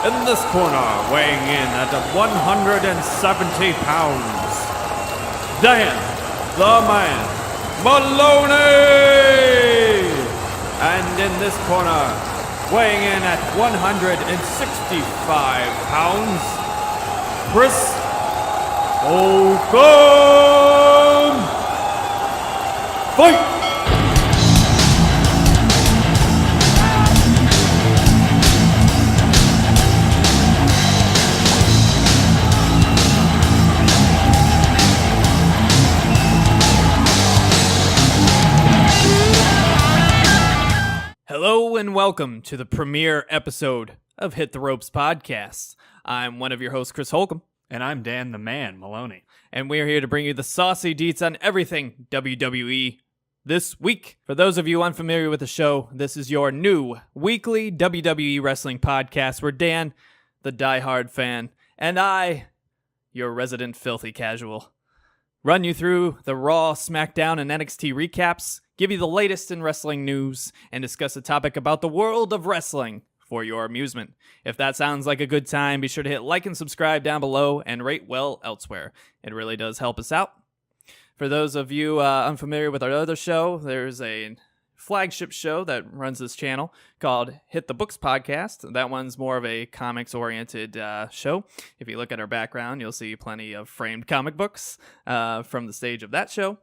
In this corner, weighing in at 170 pounds, Dan the Man Maloney! And in this corner, weighing in at 165 pounds, Chris Holcomb! Fight! Hello and welcome to the premiere episode of Hit the Ropes podcast. I'm one of your hosts, Chris Holcomb. And I'm Dan the Man Maloney. And we're here to bring you the saucy deets on everything WWE this week. For those of you unfamiliar with the show, this is your new weekly WWE wrestling podcast where Dan, the diehard fan, and I, your resident filthy casual, run you through the Raw, Smackdown, and NXT recaps, give you the latest in wrestling news, and discuss a topic about the world of wrestling for your amusement. If that sounds like a good time, be sure to hit like and subscribe down below and rate well elsewhere. It really does help us out. For those of you unfamiliar with our other show, there's a flagship show that runs this channel called Hit the Books Podcast. That one's more of a comics-oriented show. If you look at our background, you'll see plenty of framed comic books from the stage of that show.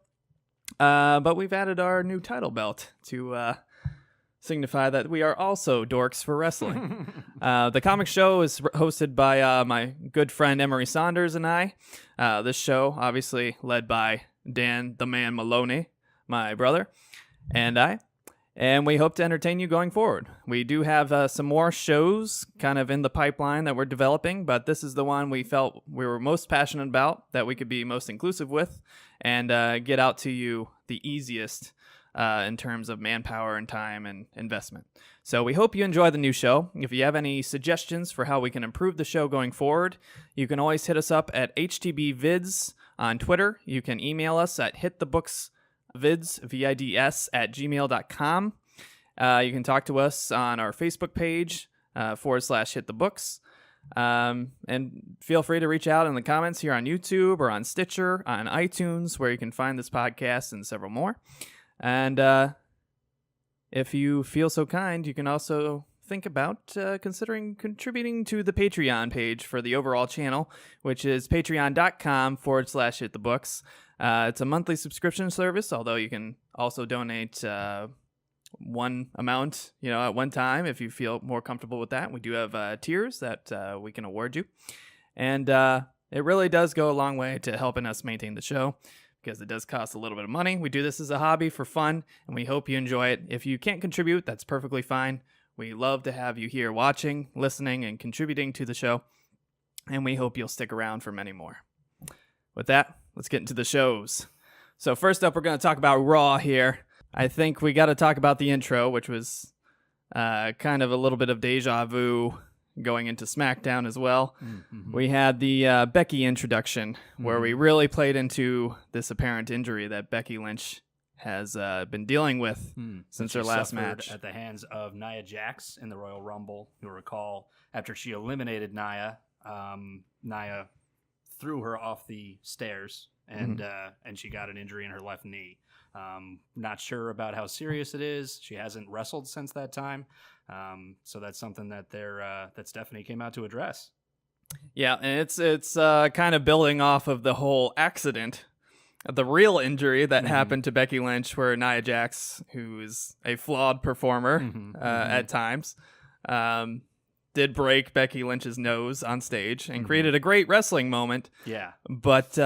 But we've added our new title belt to signify that we are also dorks for wrestling. The comic show is hosted by my good friend Emery Saunders and I. This show, obviously led by Dan the Man Maloney, my brother, and I. And we hope to entertain you going forward. We do have some more shows kind of in the pipeline that we're developing, but this is the one we felt we were most passionate about, that we could be most inclusive with, and get out to you the easiest in terms of manpower and time and investment. So we hope you enjoy the new show. If you have any suggestions for how we can improve the show going forward, you can always hit us up at HTB Vids on Twitter. You can email us at hitthebooksvids, VIDS, @gmail.com. You can talk to us on our Facebook page, /hitthebooks. And feel free to reach out in the comments here on YouTube or on Stitcher, on iTunes, where you can find this podcast and several more. And if you feel so kind, you can also think about considering contributing to the Patreon page for the overall channel, which is patreon.com/hitthebooks. It's a monthly subscription service, although you can also donate one amount, at one time if you feel more comfortable with that. We do have tiers that we can award you. And it really does go a long way to helping us maintain the show, because it does cost a little bit of money. We do this as a hobby for fun, and we hope you enjoy it. If you can't contribute, that's perfectly fine. We love to have you here watching, listening, and contributing to the show, and we hope you'll stick around for many more. With that, let's get into the shows. So first up, we're going to talk about Raw here. I think we got to talk about the intro, which was kind of a little bit of deja vu going into Smackdown as well. Mm-hmm. We had the Becky introduction, where we really played into this apparent injury that Becky Lynch has been dealing with since her last match. At the hands of Nia Jax in the Royal Rumble. You'll recall, after she eliminated Nia, Nia threw her off the stairs, and she got an injury in her left knee. Not sure about how serious it is. She hasn't wrestled since that time. So that's something that that Stephanie came out to address. Yeah, and it's kind of building off of the whole accident, the real injury that happened to Becky Lynch, where Nia Jax, who is a flawed performer at times, did break Becky Lynch's nose on stage and created a great wrestling moment. Yeah. But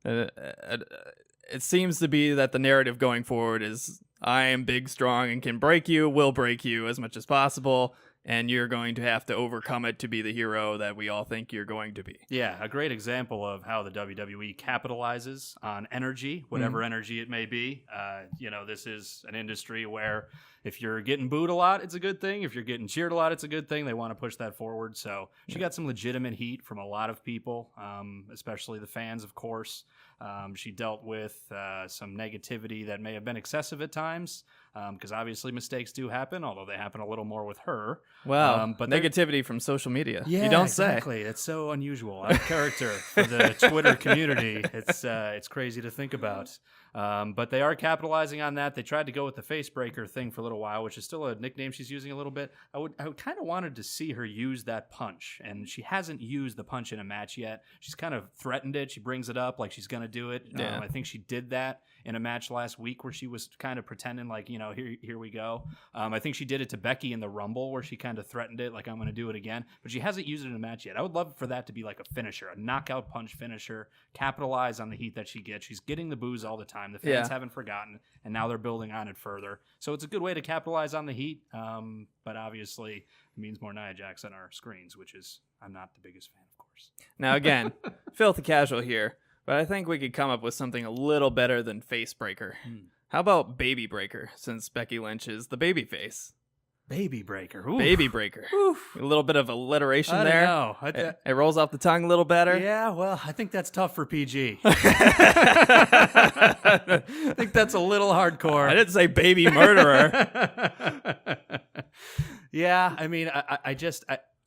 it seems to be that the narrative going forward is, I am big, strong, and can break you, will break you as much as possible, and you're going to have to overcome it to be the hero that we all think you're going to be. Yeah, a great example of how the WWE capitalizes on energy, whatever energy it may be. This is an industry where if you're getting booed a lot, it's a good thing. If you're getting cheered a lot, it's a good thing. They want to push that forward. So she got some legitimate heat from a lot of people, especially the fans, of course. She dealt with some negativity that may have been excessive at times, because obviously mistakes do happen, although they happen a little more with her. Wow, But negativity from social media. yeah, You don't exactly. It's so unusual. Out of character for the Twitter community. It's crazy to think about. But they are capitalizing on that. They tried to go with the face breaker thing for a little while, which is still a nickname she's using a little bit. I would kind of wanted to see her use that punch, and she hasn't used the punch in a match yet. She's kind of threatened it. She brings it up like she's going to do it. Yeah. I think she did that in a match last week where she was kind of pretending like, here we go. I think she did it to Becky in the Rumble where she kind of threatened it like, I'm going to do it again. But she hasn't used it in a match yet. I would love for that to be like a finisher, a knockout punch finisher, capitalize on the heat that she gets. She's getting the boos all the time. The fans haven't forgotten, and now they're building on it further. So it's a good way to capitalize on the heat, but obviously it means more Nia Jax on our screens, which is I'm not the biggest fan, of course. Now, again, filthy casual here, but I think we could come up with something a little better than face breaker. How about baby breaker, since Becky Lynch is the baby face? Baby breaker. Oof. Baby breaker. Oof. A little bit of alliteration I there. don't know. It rolls off the tongue a little better. Yeah, well, I think that's tough for PG. I think that's a little hardcore. I didn't say baby murderer. Yeah, I mean, I just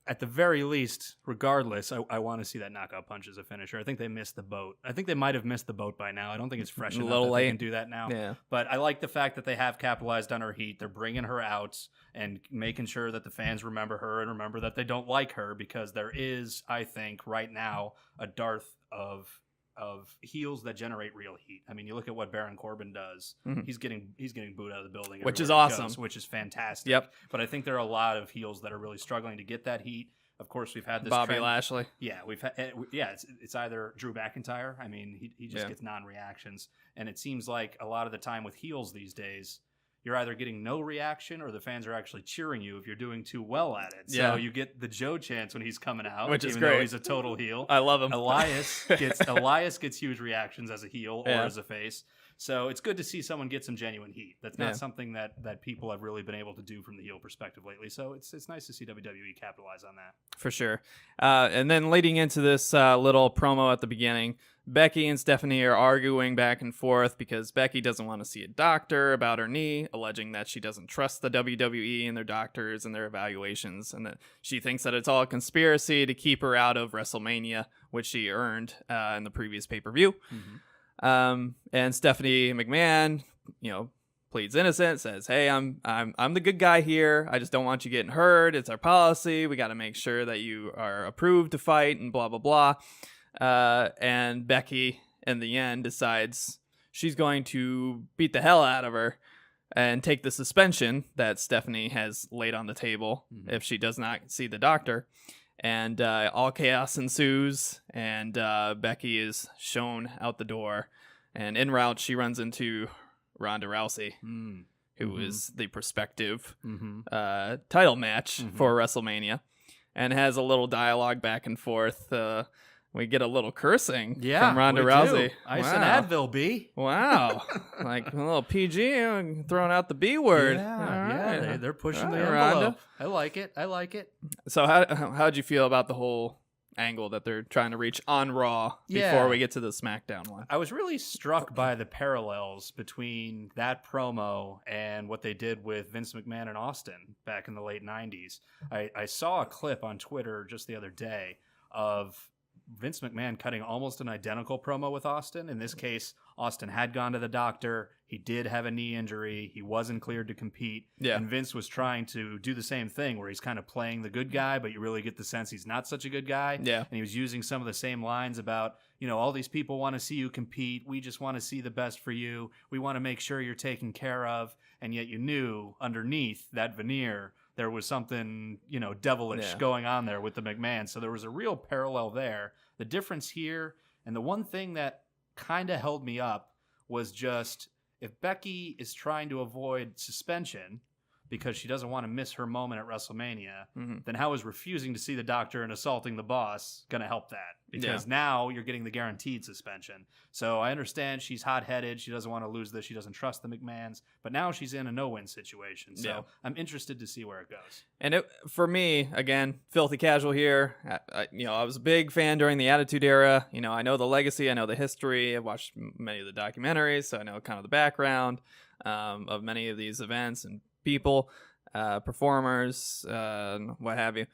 at the very least, regardless, I want to see that knockout punch as a finisher. I think they missed the boat. I think they might have missed the boat by now. I don't think it's fresh enough that they can do that now. Yeah. But I like the fact that they have capitalized on her heat. They're bringing her out and making sure that the fans remember her and remember that they don't like her, because there is, I think, right now, a dearth of heels that generate real heat. I mean, you look at what Baron Corbin does. Mm-hmm. He's getting booed out of the building, which is everywhere he awesome, goes, which is fantastic. Yep. But I think there are a lot of heels that are really struggling to get that heat. Of course, we've had this Bobby trend. Lashley. Yeah, it's either Drew McIntyre. I mean, he just gets non-reactions, and it seems like a lot of the time with heels these days, you're either getting no reaction or the fans are actually cheering you if you're doing too well at it. So you get the Joe chance when he's coming out, which is even great. though he's a total heel. I love him. Elias gets huge reactions as a heel or as a face. So it's good to see someone get some genuine heat. That's not something that people have really been able to do from the heel perspective lately. So it's nice to see WWE capitalize on that. For sure. And then leading into this little promo at the beginning, Becky and Stephanie are arguing back and forth because Becky doesn't want to see a doctor about her knee, alleging that she doesn't trust the WWE and their doctors and their evaluations, and that she thinks that it's all a conspiracy to keep her out of WrestleMania, which she earned in the previous pay-per-view. Mm-hmm. And Stephanie McMahon, pleads innocent, says, "Hey, I'm the good guy here. I just don't want you getting hurt. It's our policy. We got to make sure that you are approved to fight," and blah blah blah. And Becky, in the end, decides she's going to beat the hell out of her and take the suspension that Stephanie has laid on the table if she does not see the doctor. And all chaos ensues, and Becky is shown out the door. And en route, she runs into Ronda Rousey, who is the prospective title match for WrestleMania, and has a little dialogue back and forth. We get a little cursing from Ronda Rousey. Ice and Advil, B. Wow. Like a little PG, throwing out the B word. Yeah, they're pushing the envelope. Ronda. I like it. So how'd you feel about the whole angle that they're trying to reach on Raw before we get to the Smackdown one? I was really struck by the parallels between that promo and what they did with Vince McMahon and Austin back in the late 90s. I saw a clip on Twitter just the other day of Vince McMahon cutting almost an identical promo with Austin. In this case, Austin had gone to the doctor. He did have a knee injury. He wasn't cleared to compete. Yeah. And Vince was trying to do the same thing where he's kind of playing the good guy, but you really get the sense he's not such a good guy. Yeah. And he was using some of the same lines about, all these people want to see you compete. We just want to see the best for you. We want to make sure you're taken care of. And yet you knew underneath that veneer there was something, devilish going on there with the McMahon. So there was a real parallel there. The difference here, and the one thing that kind of held me up, was just if Becky is trying to avoid suspension, because she doesn't want to miss her moment at WrestleMania, then how is refusing to see the Doctor and assaulting the boss going to help that? Because now you're getting the guaranteed suspension. So I understand she's hot-headed. She doesn't want to lose this. She doesn't trust the McMahons. But now she's in a no-win situation. So I'm interested to see where it goes. And for me, again, filthy casual here. I was a big fan during the Attitude Era. I know the legacy. I know the history. I've watched many of the documentaries, so I know kind of the background of many of these events and people, performers, what have you.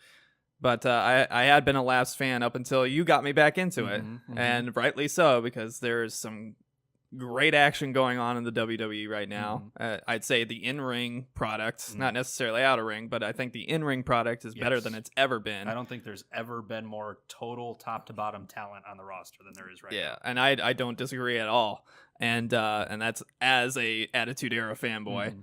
But I had been a lapsed fan up until you got me back into it, and rightly so, because there's some great action going on in the WWE right now. I'd say the in-ring product, not necessarily out-of-ring, but I think the in-ring product is better than it's ever been. I don't think there's ever been more total top-to-bottom talent on the roster than there is right now. Yeah, and I don't disagree at all. And that's as a Attitude Era fanboy.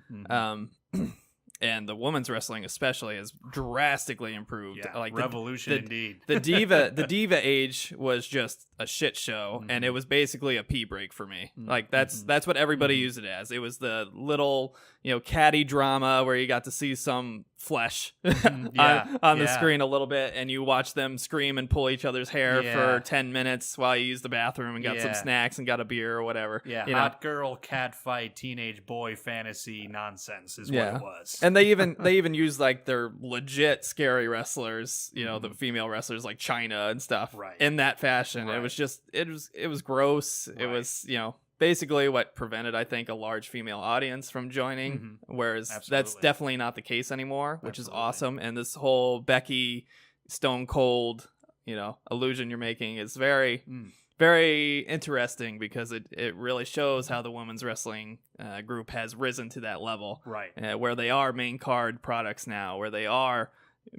And the women's wrestling especially has drastically improved. Yeah, like revolution indeed. The diva age was just a shit show, and it was basically a pee break for me. Like that's what everybody used it as. It was the little catty drama where you got to see some flesh on the screen a little bit, and you watch them scream and pull each other's hair for 10 minutes while you use the bathroom and got some snacks and got a beer or whatever. Hot girl cat fight teenage boy fantasy nonsense is what it was. And they even use like their legit scary wrestlers, the female wrestlers like Chyna and stuff, in that fashion. It was just it was gross. It was basically what prevented, I think, a large female audience from joining, whereas that's definitely not the case anymore, which is awesome. And this whole Becky Stone Cold, illusion you're making is very, very interesting, because it really shows how the women's wrestling group has risen to that level, where they are main card products now, where they are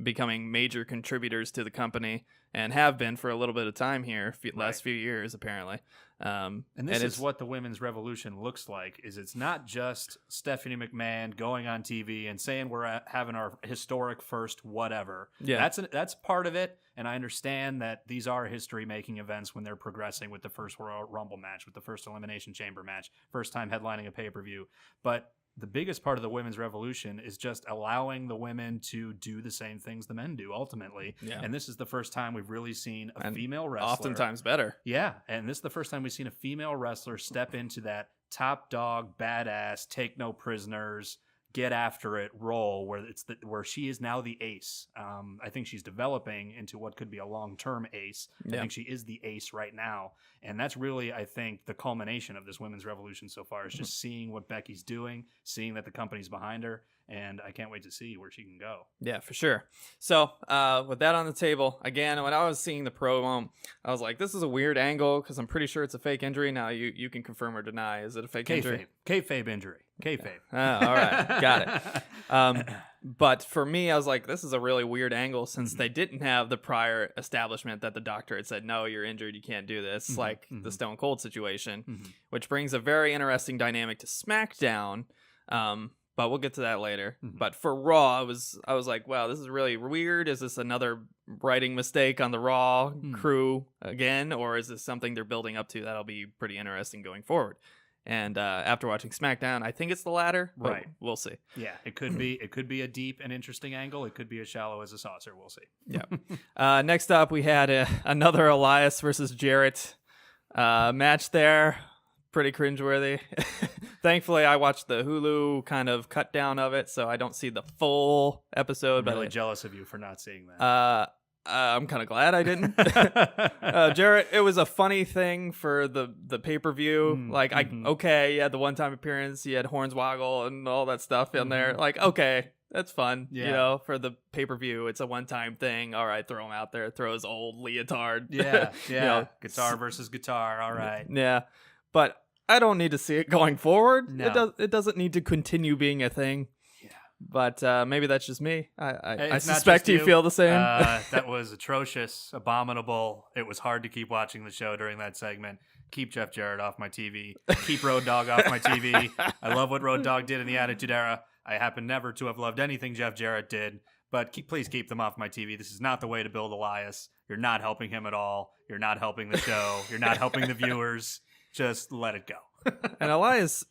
becoming major contributors to the company, and have been for a little bit of time here, last few years apparently. And this is what the women's revolution looks like. Is it's not just Stephanie McMahon going on TV and saying we're having our historic first whatever. That's part of it, and I understand that these are history-making events when they're progressing with the first Royal Rumble match, with the first Elimination Chamber match, first time headlining a pay-per-view. But the biggest part of the women's revolution is just allowing the women to do the same things the men do ultimately. And this is the first time we've really seen a female wrestler. Oftentimes better. Yeah. And this is the first time we've seen a female wrestler step into that top dog, badass, take no prisoners, get after it role where she is now the ace. I think she's developing into what could be a long-term ace. I think she is the ace right now. And that's really, I think, the culmination of this women's revolution so far, is just seeing what Becky's doing, seeing that the company's behind her, and I can't wait to see where she can go. Yeah, for sure. So with that on the table, again, when I was seeing the promo, I was like, this is a weird angle, because I'm pretty sure it's a fake injury. Now you can confirm or deny. Is it a fake injury? Kayfabe injury. Kayfabe. All right. Got it. But for me, I was like, this is a really weird angle, since they didn't have the prior establishment that the doctor had said, no, you're injured, you can't do this, like the Stone Cold situation, which brings a very interesting dynamic to SmackDown. But we'll get to that later. But for Raw, I was like, wow, this is really weird. Is this another writing mistake on the Raw crew again? Or is this something they're building up to that'll be pretty interesting going forward? And after watching SmackDown, I think it's the latter. But we'll see. Yeah, it could be. It could be a deep and interesting angle. It could be as shallow as a saucer. We'll see. Yeah. Next up, we had another Elias versus Jarrett match there. Pretty cringeworthy. Thankfully, I watched the Hulu kind of cut down of it, so I don't see the full episode. I'm really jealous of you for not seeing that. I'm kind of glad I didn't. Jarrett, it was a funny thing for the pay-per-view. Okay, you had the one-time appearance, you had Hornswoggle and all that stuff in there. Like, okay, that's fun. For the pay-per-view, it's a one-time thing. All right, throw him out there. Throw his old leotard. Guitar versus guitar. All right. Yeah, but I don't need to see it going forward. No. It doesn't need to continue being a thing. But maybe that's just me. I It's not suspect just you feel the same. That was atrocious, abominable. It was hard to keep watching the show during that segment. Keep Jeff Jarrett off my TV. Keep Road Dogg off my TV. I love what Road Dogg did in the Attitude Era. I happen never to have loved anything Jeff Jarrett did. But please keep them off my TV. This is not the way to build Elias. You're not helping him at all. You're not helping the show. You're not helping the viewers. Just let it go. And Elias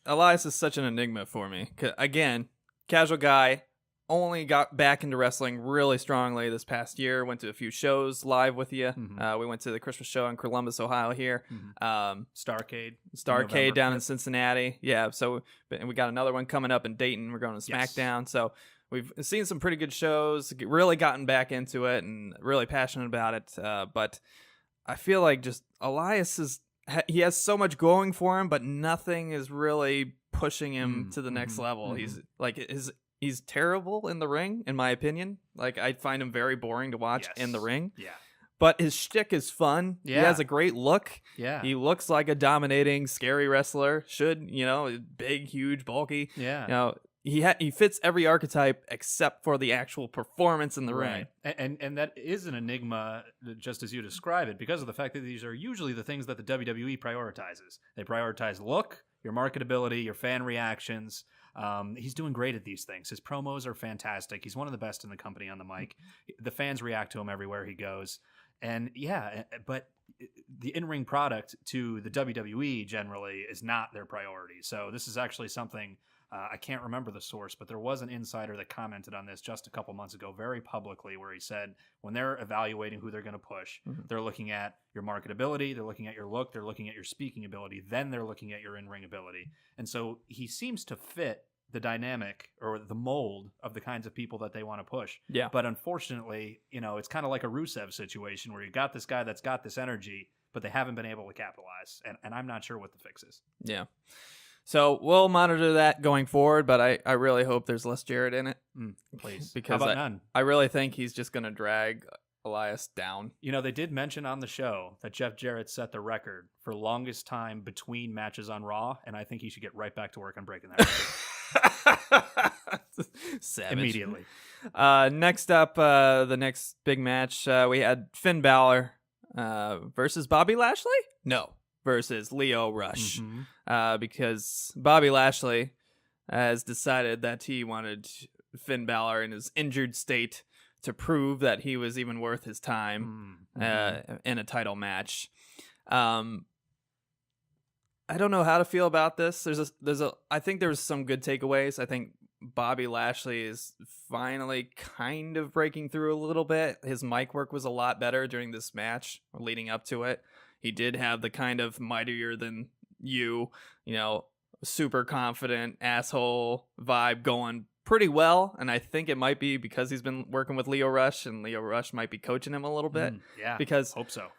is such an enigma for me. Again, casual guy. only got back into wrestling really strongly this past year. Went to a few shows live with you. We went to the Christmas show in Columbus, Ohio here. Starrcade down in Cincinnati. Yeah, so we got another one coming up in Dayton. We're going to Smackdown. So we've seen some pretty good shows, really gotten back into it and really passionate about it. But I feel like just Elias he has so much going for him, but nothing is really pushing him to the next level. He's like he's terrible in the ring, in my opinion. Like, I find him very boring to watch in the ring. Yeah. But his shtick is fun. Yeah. He has a great look. Yeah. He looks like a dominating, scary wrestler. Big, huge, bulky. Yeah. He fits every archetype except for the actual performance in the ring. And that is an enigma, just as you describe it, because of the fact that these are usually the things that the WWE prioritizes. They prioritize look, your marketability, your fan reactions. He's doing great at these things. His promos are fantastic. He's one of the best in the company on the mic. The fans react to him everywhere he goes. And but the in-ring product to the WWE generally is not their priority. So this is actually something, I can't remember the source, but there was an insider that commented on this just a couple months ago very publicly, where he said when they're evaluating who they're going to push, they're looking at your marketability, they're looking at your look, they're looking at your speaking ability, then they're looking at your in-ring ability. And so he seems to fit the dynamic or the mold of the kinds of people that they want to push. Yeah. But unfortunately, it's kind of like a Rusev situation where you got this guy that's got this energy, but they haven't been able to capitalize. And I'm not sure what the fix is. Yeah. So we'll monitor that going forward, but I really hope there's less Jarrett in it. Please. Because How about none? I really think he's just going to drag Elias down. They did mention on the show that Jeff Jarrett set the record for longest time between matches on Raw, and I think he should get right back to work on breaking that record. Savage. Immediately. Next up, the next big match, we had Finn Balor versus Bobby Lashley? No, versus Lio Rush. Because Bobby Lashley has decided that he wanted Finn Balor in his injured state to prove that he was even worth his time in a title match. I don't know how to feel about this. I think there's some good takeaways. I think Bobby Lashley is finally kind of breaking through a little bit. His mic work was a lot better during this match, leading up to it. He did have the kind of mightier than you, super confident asshole vibe going pretty well. And I think it might be because he's been working with Lio Rush, and Lio Rush might be coaching him a little bit. Yeah, because hope so.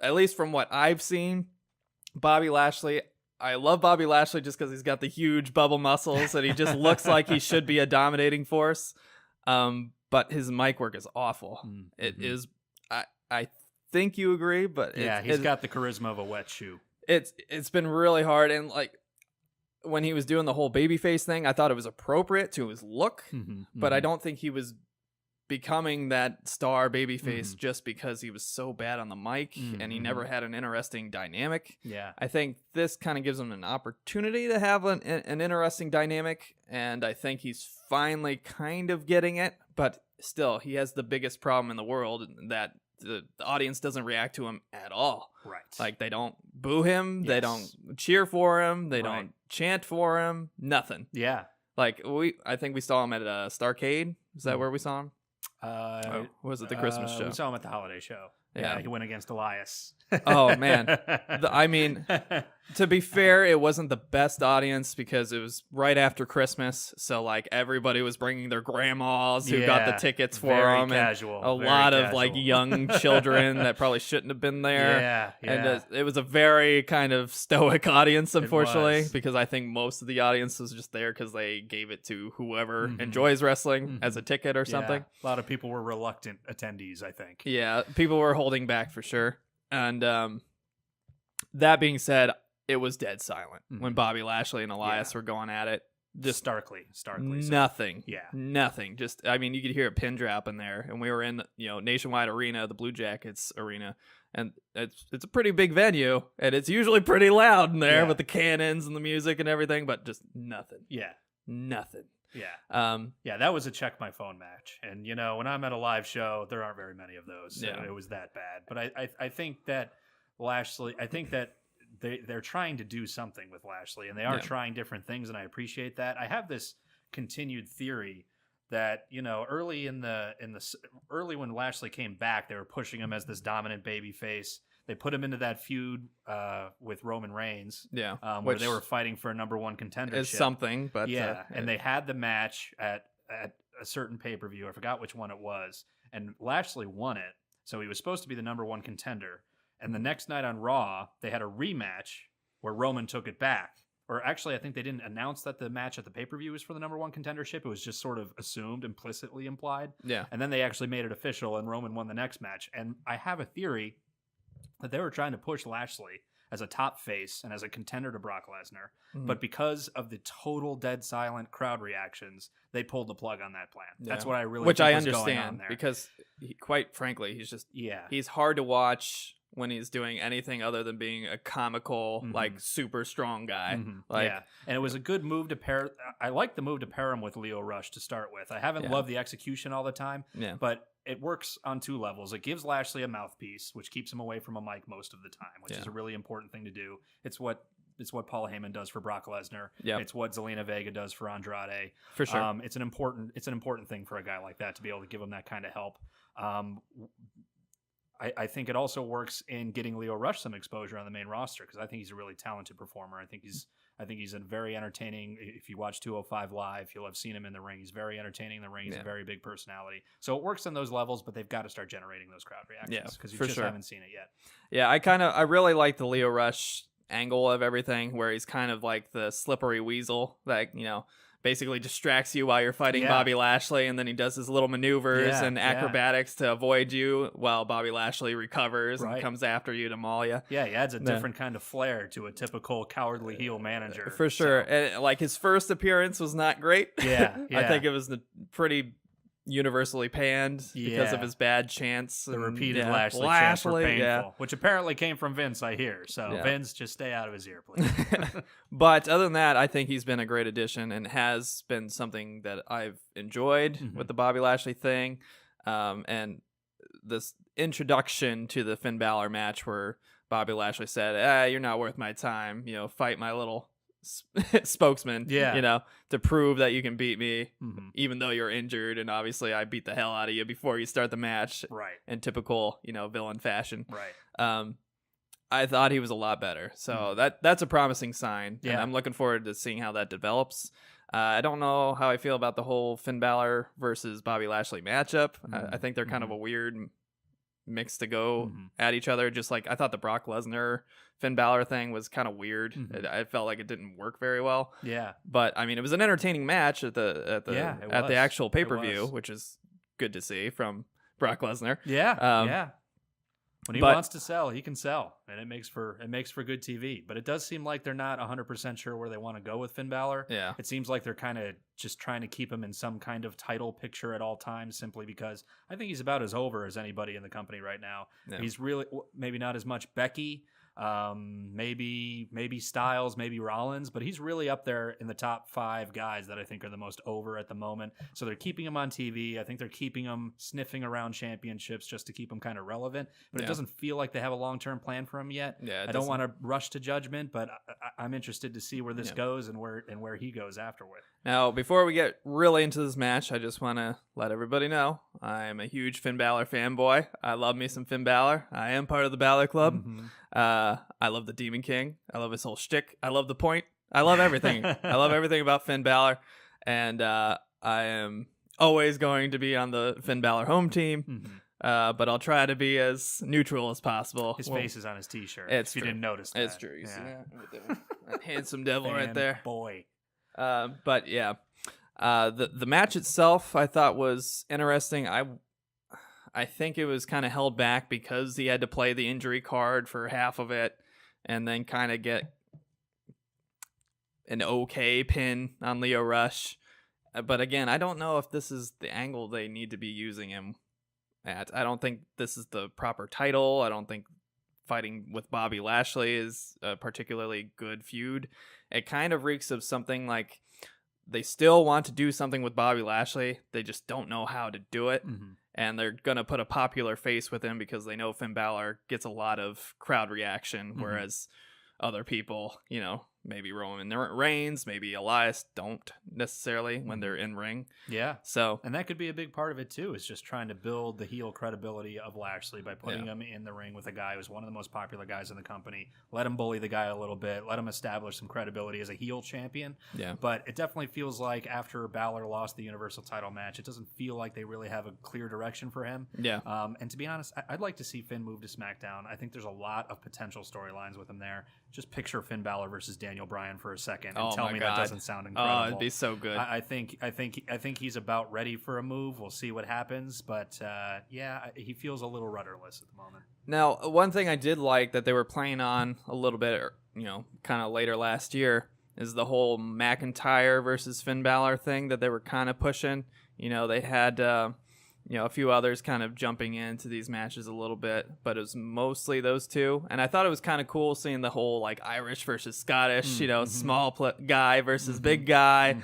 At least from what I've seen, Bobby Lashley, I love Bobby Lashley just because he's got the huge bubble muscles and he just looks like he should be a dominating force. But his mic work is awful. It is. I think you agree, but he's got the charisma of a wet shoe. It's been really hard, and like when he was doing the whole babyface thing, I thought it was appropriate to his look, but I don't think he was becoming that star babyface just because he was so bad on the mic and he never had an interesting dynamic. Yeah. I think this kind of gives him an opportunity to have an interesting dynamic, and I think he's finally kind of getting it, but still, he has the biggest problem in the world, that the audience doesn't react to him at all. Right. Like, they don't boo him, they don't cheer for him, they don't chant for him, nothing. Yeah. Like, I think we saw him at Starrcade. Is that where we saw him? Was it the Christmas show? We saw him at the holiday show. Yeah, he went against Elias. Oh, man. I mean, to be fair, it wasn't the best audience because it was right after Christmas. So, like, everybody was bringing their grandmas who got the tickets for them. Casual, and a lot of, like, young children that probably shouldn't have been there. Yeah. And it was a very kind of stoic audience, unfortunately, because I think most of the audience was just there because they gave it to whoever enjoys wrestling as a ticket or something. A lot of people were reluctant attendees, I think. Yeah, people were holding back for sure. And that being said, it was dead silent when Bobby Lashley and Elias were going at it. Just starkly. Nothing. Yeah. Nothing. Just, I mean, you could hear a pin drop in there. And we were in, Nationwide Arena, the Blue Jackets Arena. And it's a pretty big venue. And it's usually pretty loud in there with the cannons and the music and everything. But just nothing. Yeah. Nothing. Yeah. That was a check my phone match. And, when I'm at a live show, there aren't very many of those. So it was that bad. But I think that Lashley, they're trying to do something with Lashley, and they are trying different things, and I appreciate that. I have this continued theory that, you know, early early when Lashley came back, they were pushing him as this dominant baby face. They put him into that feud with Roman Reigns, where they were fighting for a #1 contendership. Is something, but and they had the match at a certain pay-per-view. I forgot which one it was, and Lashley won it, so he was supposed to be the #1 contender. And the next night on Raw, they had a rematch where Roman took it back. Or actually, I think they didn't announce that the match at the pay-per-view was for the #1 contendership. It was just sort of assumed, implicitly implied. Yeah. And then they actually made it official, and Roman won the next match. And I have a theory that they were trying to push Lashley as a top face and as a contender to Brock Lesnar. But because of the total dead silent crowd reactions, they pulled the plug on that plan. That's what I really Which think I was going on understand, there. because quite frankly, he's just Yeah. he's hard to watch when he's doing anything other than being a comical, like, super strong guy. Like, yeah, and it was a good move to pair. I like the move to pair him with Lio Rush to start with. I haven't loved the execution all the time, but it works on two levels. It gives Lashley a mouthpiece, which keeps him away from a mic most of the time, which is a really important thing to do. It's what Paul Heyman does for Brock Lesnar. It's what Zelina Vega does for Andrade. For sure. It's an important thing for a guy like that to be able to give him that kind of help. I think it also works in getting Lio Rush some exposure on the main roster, because I think he's a really talented performer. I think he's a very entertaining. If you watch 205 Live, you'll have seen him in the ring. He's very entertaining in the ring. He's a very big personality. So it works on those levels, but they've got to start generating those crowd reactions, because you just haven't seen it yet. Yeah, I really like the Lio Rush angle of everything, where he's kind of like the slippery weasel that, you know, basically distracts you while you're fighting Bobby Lashley, and then he does his little maneuvers and acrobatics to avoid you while Bobby Lashley recovers and comes after you to maul you. Yeah, he adds a different kind of flair to a typical cowardly heel manager. For sure. So. And, like, his first appearance was not great. Yeah. I think it was pretty universally panned because of his bad chants. The repeated Lashley chants were painful, which apparently came from Vince, I hear. So Vince, just stay out of his ear, please. But other than that, I think he's been a great addition and has been something that I've enjoyed with the Bobby Lashley thing. And this introduction to the Finn Balor match where Bobby Lashley said, you're not worth my time, you know, fight my little spokesman, you know, to prove that you can beat me, even though you're injured. And obviously I beat the hell out of you before you start the match, in typical, you know, villain fashion. I thought he was a lot better, so that's a promising sign, and I'm looking forward to seeing how that develops. I don't know how I feel about the whole Finn Balor versus Bobby Lashley matchup. I think they're kind of a weird mix to go at each other. Just like I thought the Brock Lesnar Finn Balor thing was kind of weird. I felt like it didn't work very well. But I mean, it was an entertaining match at the actual pay-per-view, which is good to see from Brock Lesnar. When he wants to sell, he can sell, and it makes for good TV. But it does seem like they're not 100% sure where they want to go with Finn Balor. It seems like they're kind of just trying to keep him in some kind of title picture at all times, simply because I think he's about as over as anybody in the company right now. He's really, maybe not as much Becky, maybe Styles, maybe Rollins, but he's really up there in the top 5 guys that I think are the most over at the moment. So they're keeping him on TV. I think they're keeping him sniffing around championships just to keep him kind of relevant, but it doesn't feel like they have a long-term plan for him yet. I don't want to rush to judgment, but I'm interested to see where this goes and where he goes afterward. Now, before we get really into this match, I just want to let everybody know I'm a huge Finn Balor fanboy. I love me some Finn Balor. I am part of the Balor Club. I love the Demon King. I love his whole shtick. I love the point. I love everything. I love everything about Finn Balor. And I am always going to be on the Finn Balor home team. But I'll try to be as neutral as possible. His face is on his T-shirt. If you didn't notice that. It's true. You see that? That handsome devil right there. Boy. But yeah, the match itself I thought was interesting. I think it was kind of held back because he had to play the injury card for half of it and then kind of get an okay pin on Lio Rush. But again, I don't know if this is the angle they need to be using him at. I don't think this is the proper title. I don't think fighting with Bobby Lashley is a particularly good feud. It kind of reeks of something like they still want to do something with Bobby Lashley. They just don't know how to do it. And they're going to put a popular face with him because they know Finn Balor gets a lot of crowd reaction, whereas other people, you know, maybe Roman Reigns, maybe Elias don't necessarily when they're in ring. Yeah. So, and that could be a big part of it too, is just trying to build the heel credibility of Lashley by putting him in the ring with a guy who's one of the most popular guys in the company. Let him bully the guy a little bit. Let him establish some credibility as a heel champion. Yeah. But it definitely feels like after Balor lost the Universal title match, it doesn't feel like they really have a clear direction for him. Yeah. And to be honest, I'd like to see Finn move to SmackDown. I think there's a lot of potential storylines with him there. Just picture Finn Balor versus Daniel Bryan for a second and tell me that doesn't sound incredible. Oh, it'd be so good. I think he's about ready for a move. We'll see what happens, but he feels a little rudderless at the moment. Now, one thing I did like that they were playing on a little bit, kind of later last year, is the whole McIntyre versus Finn Balor thing that they were kind of pushing. They had a few others kind of jumping into these matches a little bit, but it was mostly those two. And I thought it was kind of cool seeing the whole like Irish versus Scottish, small guy versus big guy,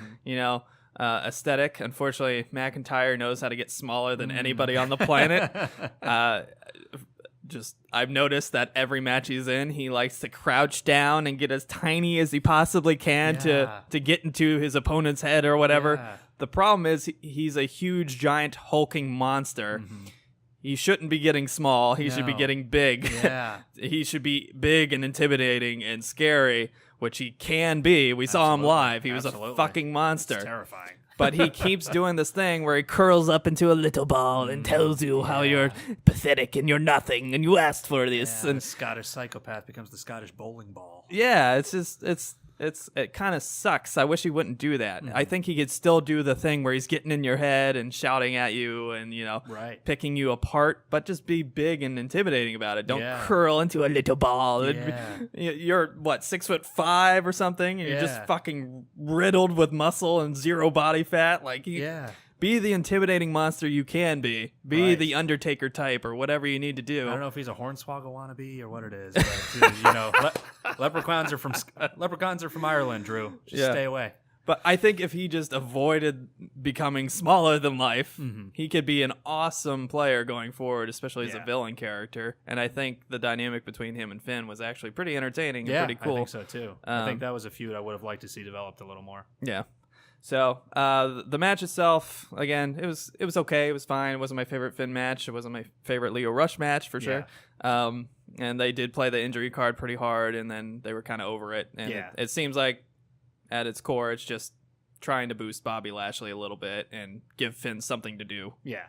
aesthetic. Unfortunately, McIntyre knows how to get smaller than anybody on the planet. I've noticed that every match he's in, he likes to crouch down and get as tiny as he possibly can to get into his opponent's head or whatever. Yeah. The problem is he's a huge, giant, hulking monster. Mm-hmm. He shouldn't be getting small. He should be getting big. Yeah. He should be big and intimidating and scary, which he can be. We saw him live. He was a fucking monster. It's terrifying. But he keeps doing this thing where he curls up into a little ball and tells you how you're pathetic and you're nothing and you asked for this. Yeah, and the Scottish psychopath becomes the Scottish bowling ball. Yeah, it kind of sucks. I wish he wouldn't do that. I think he could still do the thing where he's getting in your head and shouting at you and, picking you apart, but just be big and intimidating about it. Don't curl into a little ball. Yeah. You're, 6'5" or something? And you're just fucking riddled with muscle and zero body fat. Be the intimidating monster you can be. Be the Undertaker type or whatever you need to do. I don't know if he's a Hornswoggle wannabe or what it is, but leprechauns are from Ireland, Drew. Just stay away. But I think if he just avoided becoming smaller than life, he could be an awesome player going forward, especially as a villain character. And I think the dynamic between him and Finn was actually pretty entertaining and pretty cool. I think so too. I think that was a feud I would have liked to see developed a little more. Yeah. So the match itself, again, it was okay. It was fine. It wasn't my favorite Finn match. It wasn't my favorite Lio Rush match for sure. And they did play the injury card pretty hard, and then they were kind of over it. And it seems like at its core, it's just trying to boost Bobby Lashley a little bit and give Finn something to do. Yeah.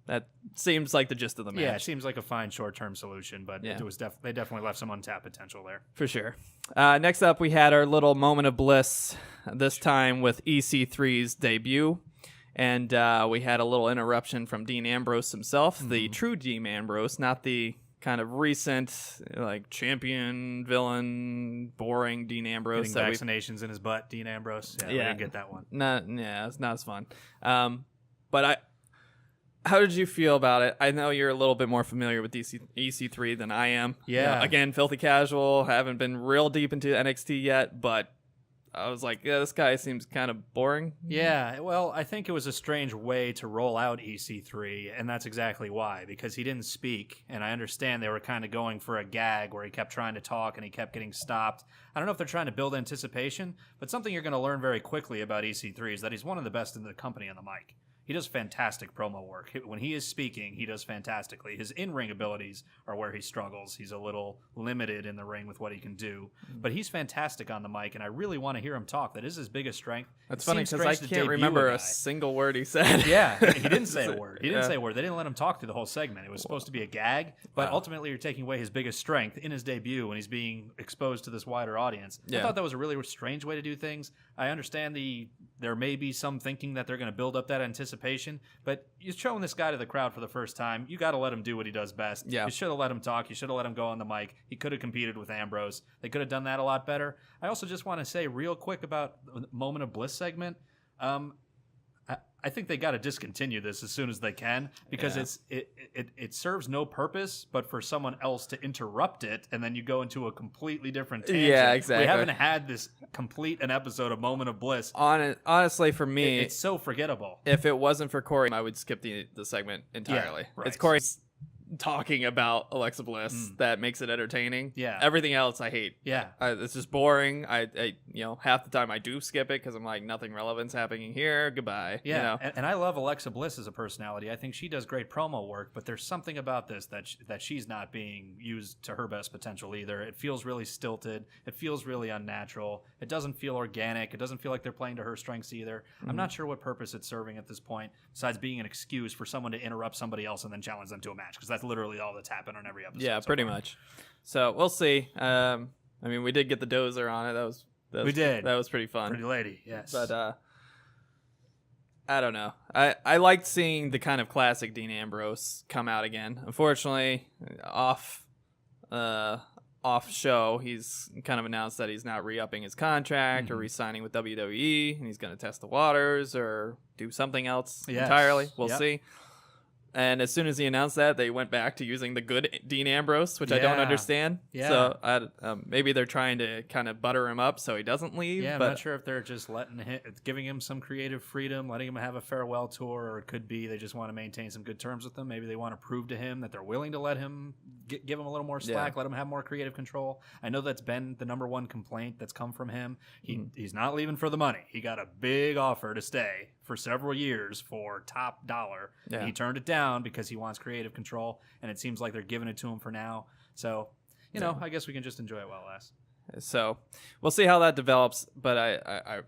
That seems like the gist of the match. Yeah, it seems like a fine short-term solution, but it was they definitely left some untapped potential there. For sure. Next up, we had our little moment of bliss, this time with EC3's debut. And we had a little interruption from Dean Ambrose himself, the true Dean Ambrose, not the kind of recent, champion, villain, boring Dean Ambrose. Getting vaccinations in his butt, Dean Ambrose. Yeah, we didn't get that one. It's not as fun. How did you feel about it? I know you're a little bit more familiar with EC3 than I am. Yeah. Again, filthy casual. Haven't been real deep into NXT yet, but I was like, this guy seems kind of boring. Yeah, well, I think it was a strange way to roll out EC3, and that's exactly why, because he didn't speak, and I understand they were kind of going for a gag where he kept trying to talk and he kept getting stopped. I don't know if they're trying to build anticipation, but something you're going to learn very quickly about EC3 is that he's one of the best in the company on the mic. He does fantastic promo work. When he is speaking, he does fantastically. His in-ring abilities are where he struggles. He's a little limited in the ring with what he can do. But he's fantastic on the mic, and I really want to hear him talk. That is his biggest strength. That's funny because I can't remember a single word he said. Yeah, he didn't say a word. He didn't say a word. They didn't let him talk through the whole segment. It was supposed to be a gag, but ultimately you're taking away his biggest strength in his debut when he's being exposed to this wider audience. I thought that was a really strange way to do things. I understand there may be some thinking that they're going to build up that anticipation, but you're showing this guy to the crowd for the first time. You got to let him do what he does best. Yeah. You should have let him talk. You should have let him go on the mic. He could have competed with Ambrose. They could have done that a lot better. I also just want to say real quick about the Moment of Bliss segment. I think they got to discontinue this as soon as they can because it serves no purpose but for someone else to interrupt it, and then you go into a completely different tangent. Yeah, exactly. We haven't had this complete an episode of Moment of Bliss. Honestly, for me, it's so forgettable. If it wasn't for Corey, I would skip the segment entirely. Yeah, right. It's Corey's talking about Alexa Bliss that makes it entertaining. Yeah. Everything else I hate. Yeah. It's just boring. I half the time I do skip it because I'm like, nothing relevant's happening here. Goodbye. Yeah. You know? And I love Alexa Bliss as a personality. I think she does great promo work, but there's something about this that she's not being used to her best potential either. It feels really stilted. It feels really unnatural. It doesn't feel organic. It doesn't feel like they're playing to her strengths either. I'm not sure what purpose it's serving at this point, besides being an excuse for someone to interrupt somebody else and then challenge them to a match, because that's literally all that's happened on every episode. Yeah, so pretty far. much. So we'll see. I mean, we did get the dozer on it. That was We did. That was pretty fun. Pretty lady, yes. But I don't know. I liked seeing the kind of classic Dean Ambrose come out again. Unfortunately, off show, he's kind of announced that he's not re-upping his contract or re-signing with WWE, and he's going to test the waters or do something else entirely. We'll see. And as soon as he announced that, they went back to using the good Dean Ambrose, which I don't understand. Yeah. So maybe they're trying to kind of butter him up so he doesn't leave. Yeah, I'm but not sure if they're just giving him some creative freedom, letting him have a farewell tour, or it could be they just want to maintain some good terms with him. Maybe they want to prove to him that they're willing to let him give him a little more slack, let him have more creative control. I know that's been the number one complaint that's come from him. He's not leaving for the money. He got a big offer to stay for several years for top dollar. Yeah. And he turned it down because he wants creative control, and it seems like they're giving it to him for now. So, you know, I guess we can just enjoy it while it lasts. So we'll see how that develops. But I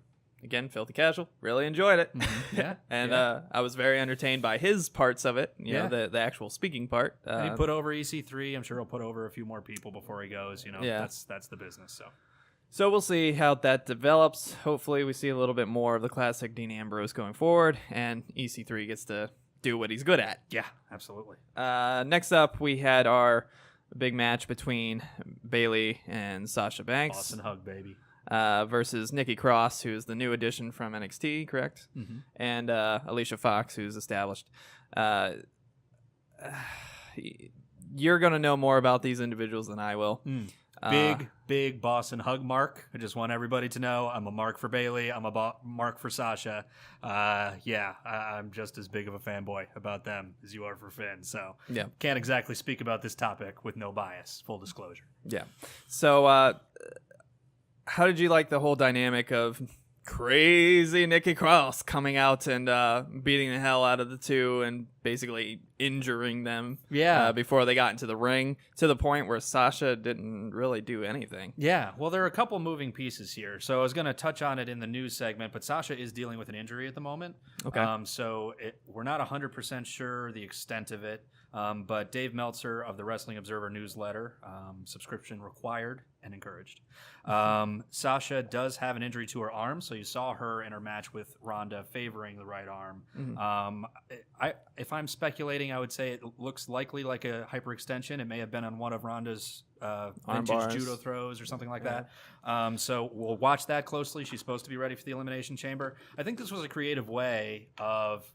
again, Filthy Casual, really enjoyed it. Yeah. And I was very entertained by his parts of it, you know, the actual speaking part. And he put over EC3. I'm sure he'll put over a few more people before he goes. You know, that's the business. So we'll see how that develops. Hopefully we see a little bit more of the classic Dean Ambrose going forward, and EC3 gets to do what he's good at. Yeah, absolutely. Next up, we had our big match between Bayley and Sasha Banks. Boston Hug, baby. Versus Nikki Cross, who's the new addition from NXT, correct? Mm-hmm. And Alicia Fox, who's established. You're going to know more about these individuals than I will. Big Boston Hug mark. I just want everybody to know I'm a mark for Bayley. I'm a mark for Sasha. I'm just as big of a fanboy about them as you are for Finn. So can't exactly speak about this topic with no bias, full disclosure. Yeah. So how did you like the whole dynamic of crazy Nikki Cross coming out and beating the hell out of the two and basically injuring them before they got into the ring, to the point where Sasha didn't really do anything? Yeah, well, there are a couple moving pieces here. So I was going to touch on it in the news segment, but Sasha is dealing with an injury at the moment. Okay. We're not 100% sure the extent of it, but Dave Meltzer of the Wrestling Observer newsletter, subscription required and encouraged. Sasha does have an injury to her arm, so you saw her in her match with Ronda favoring the right arm. Mm-hmm. If I'm speculating, I would say it looks likely like a hyperextension. It may have been on one of Ronda's vintage judo throws or something like that. So we'll watch that closely. She's supposed to be ready for the Elimination Chamber. I think this was a creative way of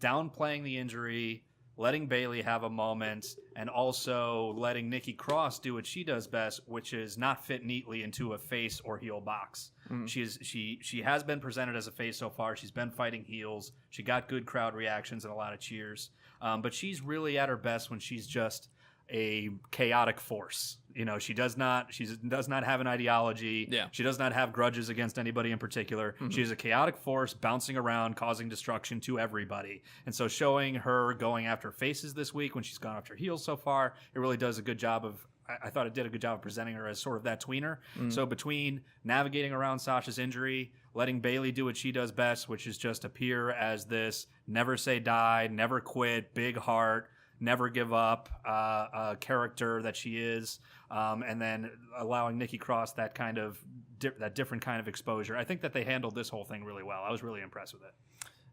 downplaying the injury, letting Bayley have a moment, and also letting Nikki Cross do what she does best, which is not fit neatly into a face or heel box. Mm. She has been presented as a face so far. She's been fighting heels. She got good crowd reactions and a lot of cheers. But she's really at her best when she's just a chaotic force. You know, she does not have an ideology. Yeah. She does not have grudges against anybody in particular. Mm-hmm. She's a chaotic force bouncing around, causing destruction to everybody. And so showing her going after faces this week when she's gone after heels so far, it really does a good job of, I thought it did a good job of presenting her as sort of that tweener. Mm. So between navigating around Sasha's injury, letting Bayley do what she does best, which is just appear as this never say die, never quit, big heart, never give up character that she is, and then allowing Nikki Cross that kind of that different kind of exposure. I think that they handled this whole thing really well. I was really impressed with it.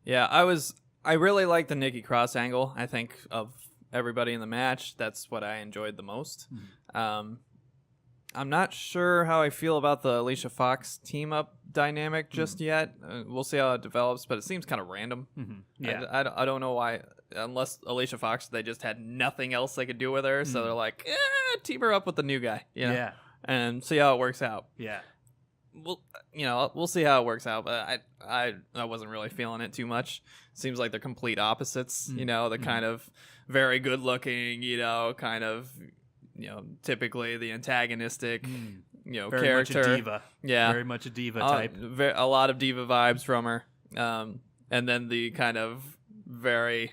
Yeah, I really like the Nikki Cross angle. I think of everybody in the match, that's what I enjoyed the most. Mm-hmm. I'm not sure how I feel about the Alicia Fox team-up dynamic just yet. We'll see how it develops, but it seems kind of random. Mm-hmm. Yeah, I don't know why. Unless Alicia Fox, they just had nothing else they could do with her, so they're like, team her up with the new guy, you know? And see how it works out. Yeah. we'll see how it works out, but I wasn't really feeling it too much. Seems like they're complete opposites. The kind of very good looking, kind of, typically the antagonistic, very character. Much a diva. Yeah, very much a diva type. A lot of diva vibes from her. And then the kind of very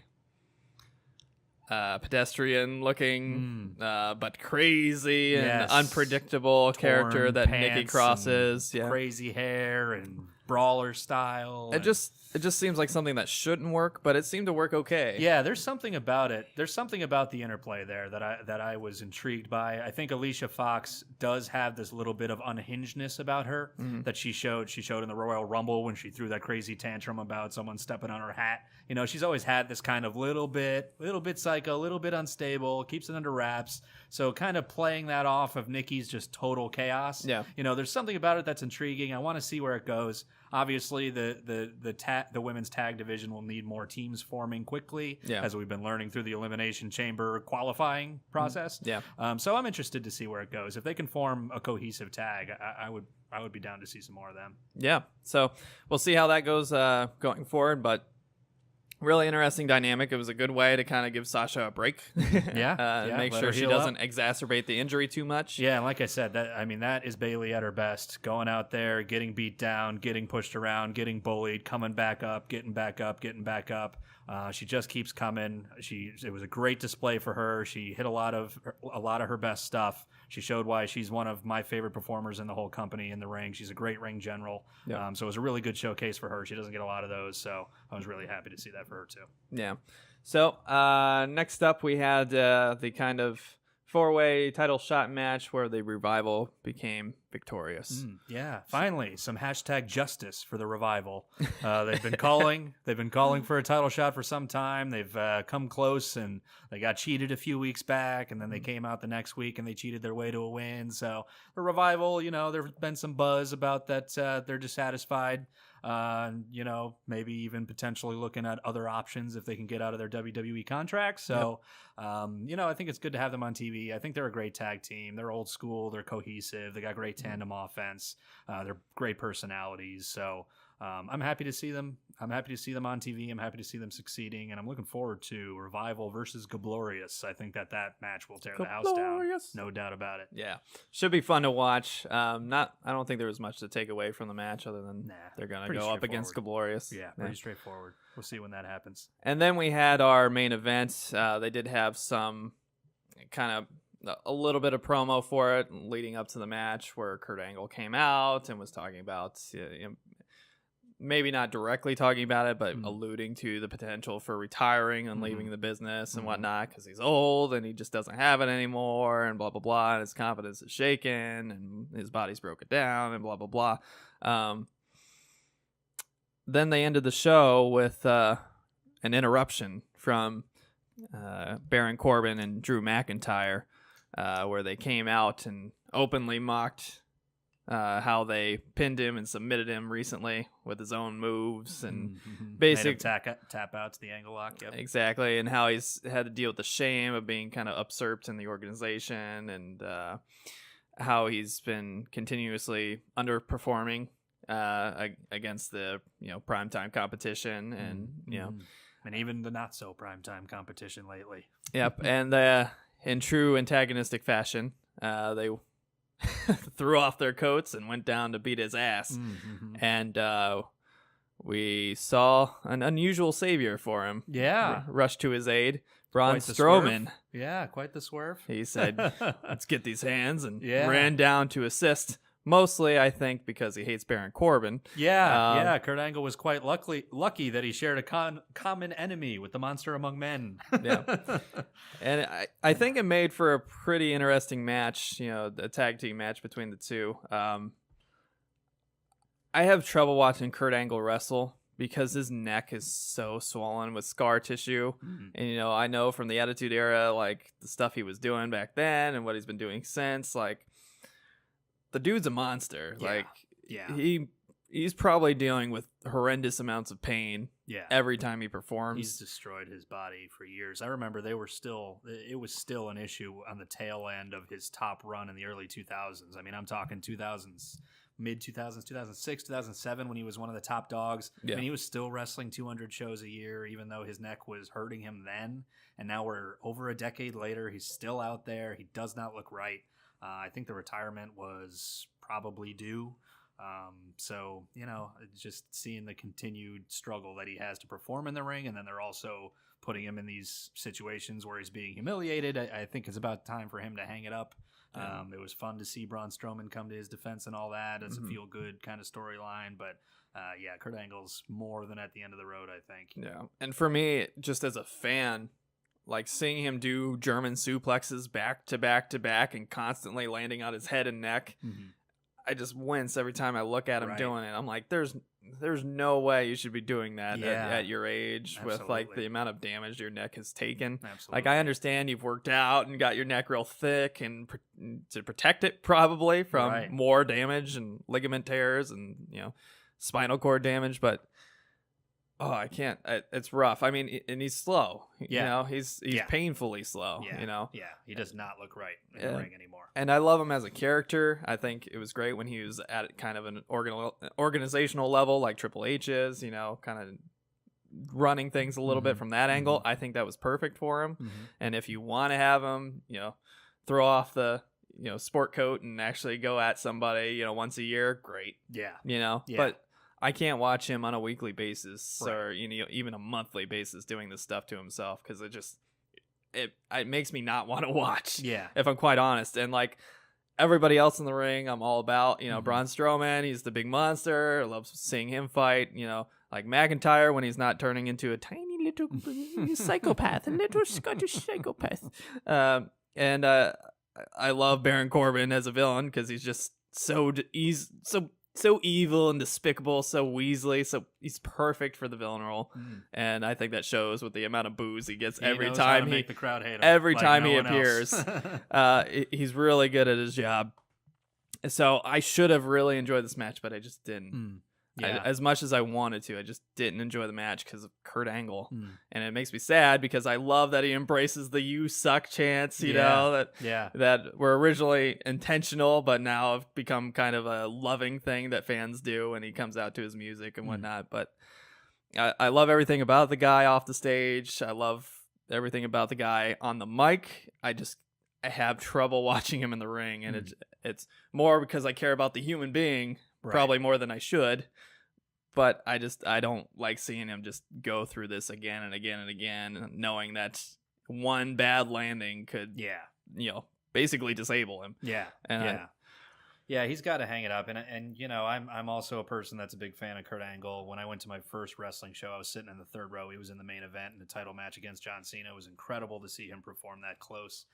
pedestrian looking, but crazy and unpredictable character that Nikki Cross is. Yeah, crazy hair and brawler style. It just seems like something that shouldn't work, but it seemed to work okay. Yeah, there's something about it. There's something about the interplay there that I was intrigued by. I think Alicia Fox does have this little bit of unhingedness about her that she showed. She showed in the Royal Rumble when she threw that crazy tantrum about someone stepping on her hat. She's always had this kind of little bit psycho, little bit unstable, keeps it under wraps. So kind of playing that off of Nikki's just total chaos. Yeah. There's something about it that's intriguing. I want to see where it goes. Obviously, the women's tag division will need more teams forming quickly, as we've been learning through the Elimination Chamber qualifying process. Yeah. So I'm interested to see where it goes. If they can form a cohesive tag, I would be down to see some more of them. Yeah. So we'll see how that goes going forward, but really interesting dynamic. It was a good way to kind of give Sasha a break. Make sure she doesn't exacerbate the injury too much. Yeah, and like I said, that is Bayley at her best. Going out there, getting beat down, getting pushed around, getting bullied, coming back up, getting back up, getting back up. She just keeps coming. It was a great display for her. She hit a lot of her best stuff. She showed why she's one of my favorite performers in the whole company in the ring. She's a great ring general. Yeah. So it was a really good showcase for her. She doesn't get a lot of those, so I was really happy to see that for her too. Yeah. So next up we had the kind of 4-way title shot match where the Revival became victorious. Finally, some #justice for the Revival. They've been calling for a title shot for some time. They've come close, and they got cheated a few weeks back, and then they came out the next week and they cheated their way to a win. So the Revival, there's been some buzz about that. They're dissatisfied. Maybe even potentially looking at other options if they can get out of their WWE contracts. So, I think it's good to have them on TV. I think they're a great tag team. They're old school. They're cohesive. They got great tandem offense. They're great personalities. So, I'm happy to see them. I'm happy to see them on TV. I'm happy to see them succeeding, and I'm looking forward to Revival versus Glorious. I think that match will tear the house down. No doubt about it. Yeah, should be fun to watch. I don't think there was much to take away from the match other than they're gonna go up against Glorious. Yeah, pretty straightforward. We'll see when that happens. And then we had our main event. They did have some kind of a little bit of promo for it leading up to the match where Kurt Angle came out and was talking about maybe not directly talking about it, but alluding to the potential for retiring and leaving the business and whatnot because he's old and he just doesn't have it anymore and blah, blah, blah. And his confidence is shaken and his body's broken down and blah, blah, blah. Then they ended the show with an interruption from Baron Corbin and Drew McIntyre where they came out and openly mocked how they pinned him and submitted him recently with his own moves and basic tap out to the angle lock. Yep. Exactly, and how he's had to deal with the shame of being kind of usurped in the organization and how he's been continuously underperforming against the primetime competition and and even the not so primetime competition lately. Yep, and in true antagonistic fashion, they threw off their coats and went down to beat his ass. And we saw an unusual savior for him. Yeah. Rush to his aid. Braun Strowman. Swerve. Yeah, quite the swerve. He said, let's get these hands, and ran down to assist. Mostly, I think, because he hates Baron Corbin. Yeah. Kurt Angle was quite lucky that he shared a common enemy with the Monster Among Men. Yeah. And I think it made for a pretty interesting match, a tag team match between the two. I have trouble watching Kurt Angle wrestle because his neck is so swollen with scar tissue. And, I know from the Attitude Era, like, the stuff he was doing back then and what he's been doing since, like, the dude's a monster. He's probably dealing with horrendous amounts of pain every time he performs. He's destroyed his body for years. I remember it was still an issue on the tail end of his top run in the early 2000s. I mean, I'm talking 2000s, mid 2000s, 2006, 2007 when he was one of the top dogs. Yeah. I mean, he was still wrestling 200 shows a year, even though his neck was hurting him then. And now we're over a decade later. He's still out there. He does not look right. I think the retirement was probably due. So, just seeing the continued struggle that he has to perform in the ring, and then they're also putting him in these situations where he's being humiliated. I think it's about time for him to hang it up. It was fun to see Braun Strowman come to his defense and all that as a feel-good kind of storyline. But, Kurt Angle's more than at the end of the road, I think. Yeah. And for me, just as a fan, like seeing him do German suplexes back to back to back and constantly landing on his head and neck, I just wince every time I look at him doing it. I'm like, there's no way you should be doing that at your age with like the amount of damage your neck has taken. Absolutely. Like I understand you've worked out and got your neck real thick and to protect it probably from more damage and ligament tears and spinal cord damage, but I can't. It's rough. I mean, and he's slow. He's painfully slow. Yeah, he does not look right in the ring anymore. And I love him as a character. I think it was great when he was at kind of an organizational level, like Triple H is. Kind of running things a little bit from that angle. I think that was perfect for him. And if you want to have him, throw off the sport coat and actually go at somebody, once a year, great. Yeah. But I can't watch him on a weekly basis or even a monthly basis doing this stuff to himself because it makes me not want to watch. Yeah, if I'm quite honest. And like everybody else in the ring, I'm all about. Braun Strowman, he's the big monster. I love seeing him fight. Like McIntyre when he's not turning into a tiny little psychopath, a little Scottish psychopath. And I love Baron Corbin as a villain because he's just so evil and despicable, so Weasley, so he's perfect for the villain role. And I think that shows with the amount of boos he gets every time he make the crowd hate him. Every time he appears. He's really good at his job. So I should have really enjoyed this match, but I just didn't. As much as I wanted to, I just didn't enjoy the match because of Kurt Angle. And it makes me sad because I love that he embraces the "you suck" chants, that were originally intentional, but now have become kind of a loving thing that fans do when he comes out to his music and whatnot. But I love everything about the guy off the stage. I love everything about the guy on the mic. I have trouble watching him in the ring, and it's more because I care about the human being, probably more than I should. But I don't like seeing him just go through this again and again and again, knowing that one bad landing could, basically disable him. Yeah, he's got to hang it up. And I'm also a person that's a big fan of Kurt Angle. When I went to my first wrestling show, I was sitting in the third row. He was in the main event in the title match against John Cena. It was incredible to see him perform that close.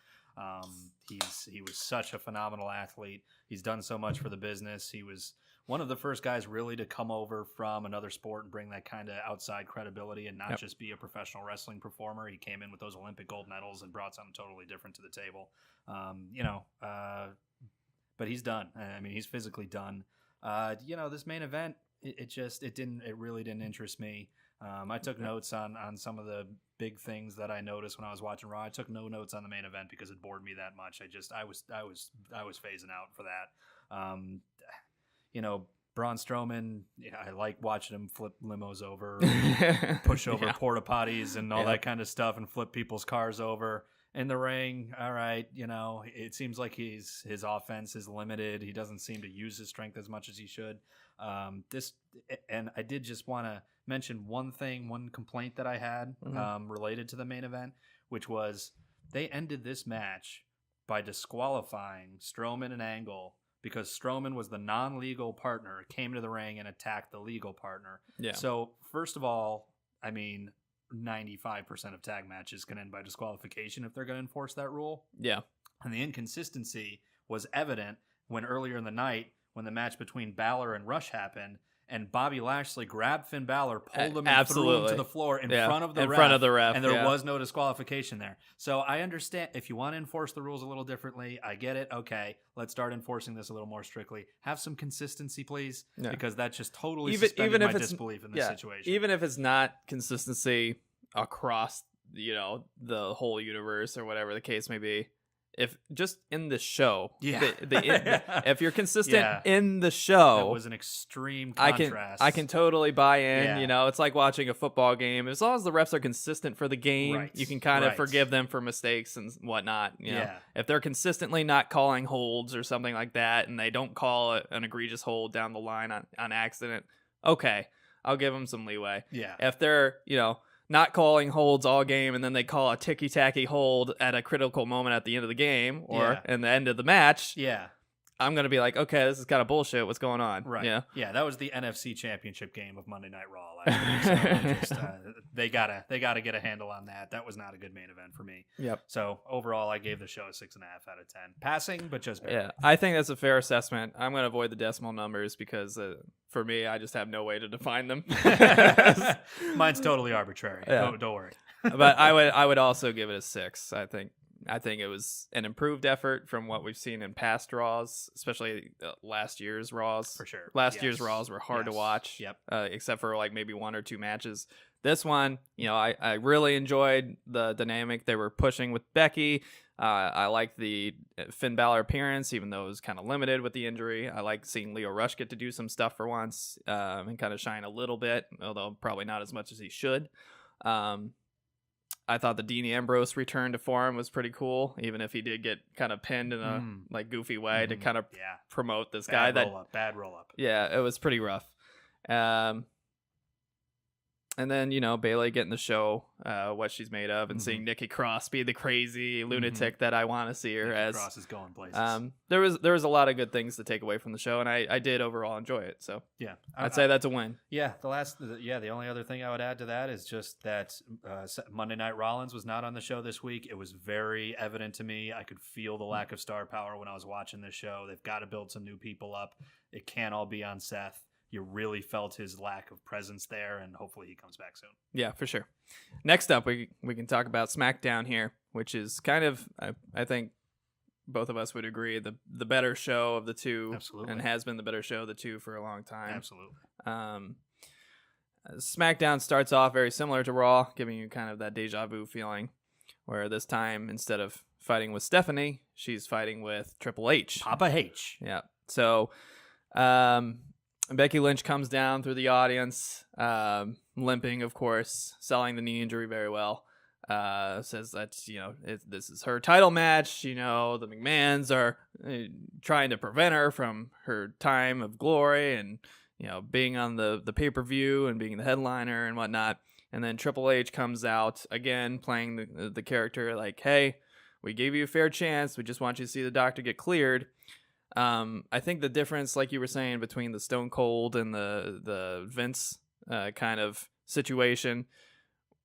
He was such a phenomenal athlete. He's done so much for the business. He was one of the first guys really to come over from another sport and bring that kind of outside credibility and not just be a professional wrestling performer. He came in with those Olympic gold medals and brought something totally different to the table. But he's done. I mean, he's physically done. This main event, it really didn't interest me. I took notes on some of the big things that I noticed when I was watching Raw. I took no notes on the main event because it bored me that much. I was phasing out for that. Braun Strowman, I like watching him flip limos over, push over porta potties and all that kind of stuff, and flip people's cars over. In the ring, all right, it seems like his offense is limited. He doesn't seem to use his strength as much as he should. And I did just want to mention one complaint that I had related to the main event, which was they ended this match by disqualifying Strowman and Angle because Strowman was the non-legal partner, came to the ring and attacked the legal partner. Yeah. So first of all, I mean, 95% of tag matches can end by disqualification if they're going to enforce that rule. Yeah. And the inconsistency was evident when earlier in the night, when the match between Balor and Rush happened, and Bobby Lashley grabbed Finn Balor, pulled him and threw him to the floor in front of the ref, and there was no disqualification there. So I understand if you want to enforce the rules a little differently, I get it. Okay, let's start enforcing this a little more strictly. Have some consistency, please, because that just totally suspended my disbelief in this situation. Even if it's not consistency across, the whole universe or whatever the case may be, if just in the show, Yeah. if you're consistent Yeah. in the show, That was an extreme contrast. I can totally buy in. Yeah. You know, it's like watching a football game. As long as the refs are consistent for the game, Right. you can kind of Right. forgive them for mistakes and whatnot. You know? Yeah. If they're consistently not calling holds or something like that, and they don't call an egregious hold down the line on accident, okay, I'll give them some leeway. Yeah. If they're, you know, not calling holds all game and then they call a ticky-tacky hold at a critical moment at the end of the game or in the end of the match, Yeah. I'm going to be like, okay, this is kind of bullshit. What's going on? Right. Yeah. Yeah, that was the NFC Championship game of Monday Night Raw last week. So they gotta get a handle on that. That was not a good main event for me. Yep. So overall, I gave the show a 6.5 out of 10. Passing, but just barely. Yeah, I think that's a fair assessment. I'm going to avoid the decimal numbers because for me, I just have no way to define them. Mine's totally arbitrary. Yeah. Don't worry. But I would also give it a 6. I think it was an improved effort from what we've seen in past Raws, especially last year's Raws. For sure. Last year's Raws were hard to watch. Yep. Except for like maybe 1 or 2 matches. This one, you know, I really enjoyed the dynamic they were pushing with Becky. I liked the Finn Balor appearance, even though it was kind of limited with the injury. I like seeing Leo Rush get to do some stuff for once and kind of shine a little bit, although probably not as much as he should. I thought the Dean Ambrose return to form was pretty cool, even if he did get kind of pinned in a like goofy way to kind of promote this guy. Bad roll up. Yeah, it was pretty rough. And then, you know, Bayley getting to show what she's made of and seeing Nikki Cross be the crazy lunatic that I want to see her Nikki as. Cross is going places. There was a lot of good things to take away from the show, and I did overall enjoy it. So yeah, I'd say that's a win. Yeah, the only other thing I would add to that is just that Monday Night Rollins was not on the show this week. It was very evident to me. I could feel the lack of star power when I was watching this show. They've got to build some new people up. It can't all be on Seth. You really felt his lack of presence there, and hopefully he comes back soon. Yeah, for sure. Next up, we can talk about Smackdown here, which is kind of, I think both of us would agree, the better show of the two. Absolutely. And has been the better show of the two for a long time. Absolutely. Smackdown starts off very similar to Raw, giving you kind of that deja vu feeling, where this time, instead of fighting with Stephanie, she's fighting with Triple H. Papa H. Yeah. So, Becky Lynch comes down through the audience, limping, of course, selling the knee injury very well. Says that, you know, this is her title match. You know, the McMahons are trying to prevent her from her time of glory and, you know, being on the pay-per-view and being the headliner and whatnot. And then Triple H comes out again, playing the character like, hey, we gave you a fair chance. We just want you to see the doctor get cleared. I think the difference, like you were saying, between the Stone Cold and the Vince kind of situation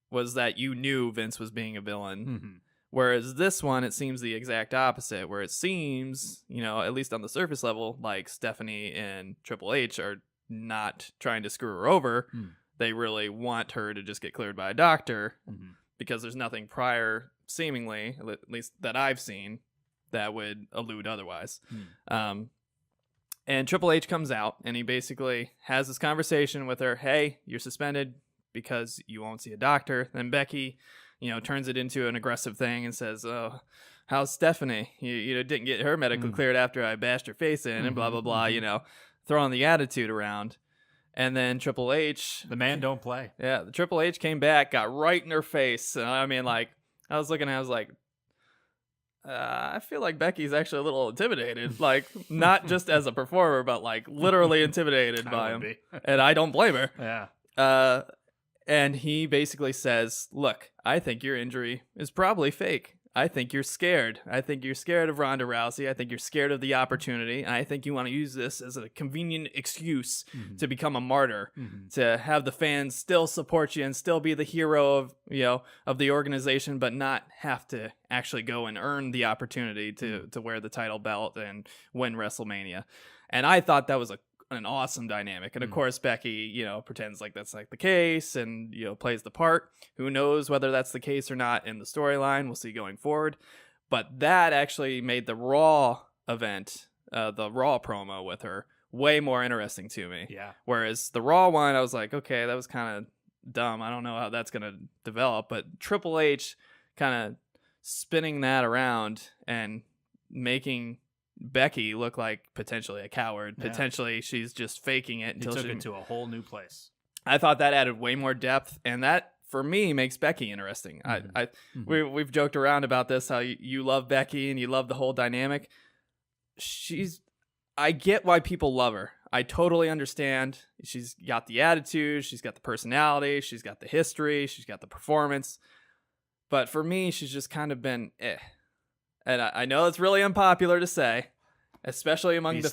was that you knew Vince was being a villain. Mm-hmm. Whereas this one, it seems the exact opposite, where it seems, you know, at least on the surface level, like Stephanie and Triple H are not trying to screw her over. They really want her to just get cleared by a doctor because there's nothing prior, seemingly, at least that I've seen, that would allude otherwise. And Triple H comes out and he basically has this conversation with her. Hey, you're suspended because you won't see a doctor. Then Becky, you know, turns it into an aggressive thing and says, oh, how's Stephanie? You didn't get her medically cleared after I bashed her face in and blah, blah, blah, you know, throwing the attitude around. And then Triple H, the man don't play. Yeah, the Triple H came back, got right in her face. And I mean, like, I was like, I feel like Becky's actually a little intimidated, like not just as a performer, but like literally intimidated by him. And I don't blame her. Yeah. And he basically says, look, I think your injury is probably fake. I think you're scared. I think you're scared of Ronda Rousey. I think you're scared of the opportunity. And I think you want to use this as a convenient excuse to become a martyr, to have the fans still support you and still be the hero of, you know, of the organization, but not have to actually go and earn the opportunity to wear the title belt and win WrestleMania. And I thought that was an awesome dynamic. And of course, Becky, you know, pretends like that's like the case and, you know, plays the part. Who knows whether that's the case or not in the storyline. We'll see going forward. But that actually made the Raw event, the Raw promo with her, way more interesting to me. Yeah. Whereas the Raw one, I was like, okay, that was kind of dumb. I don't know how that's going to develop. But Triple H kind of spinning that around and making Becky look like potentially a coward. Yeah. Potentially she's just faking it until took it to a whole new place. I thought that added way more depth, and that for me makes Becky interesting. We've joked around about this, how you love Becky and you love the whole dynamic. I get why people love her. I totally understand. She's got the attitude, she's got the personality, she's got the history, she's got the performance. But for me, she's just kind of been eh. And I know it's really unpopular to say, especially among the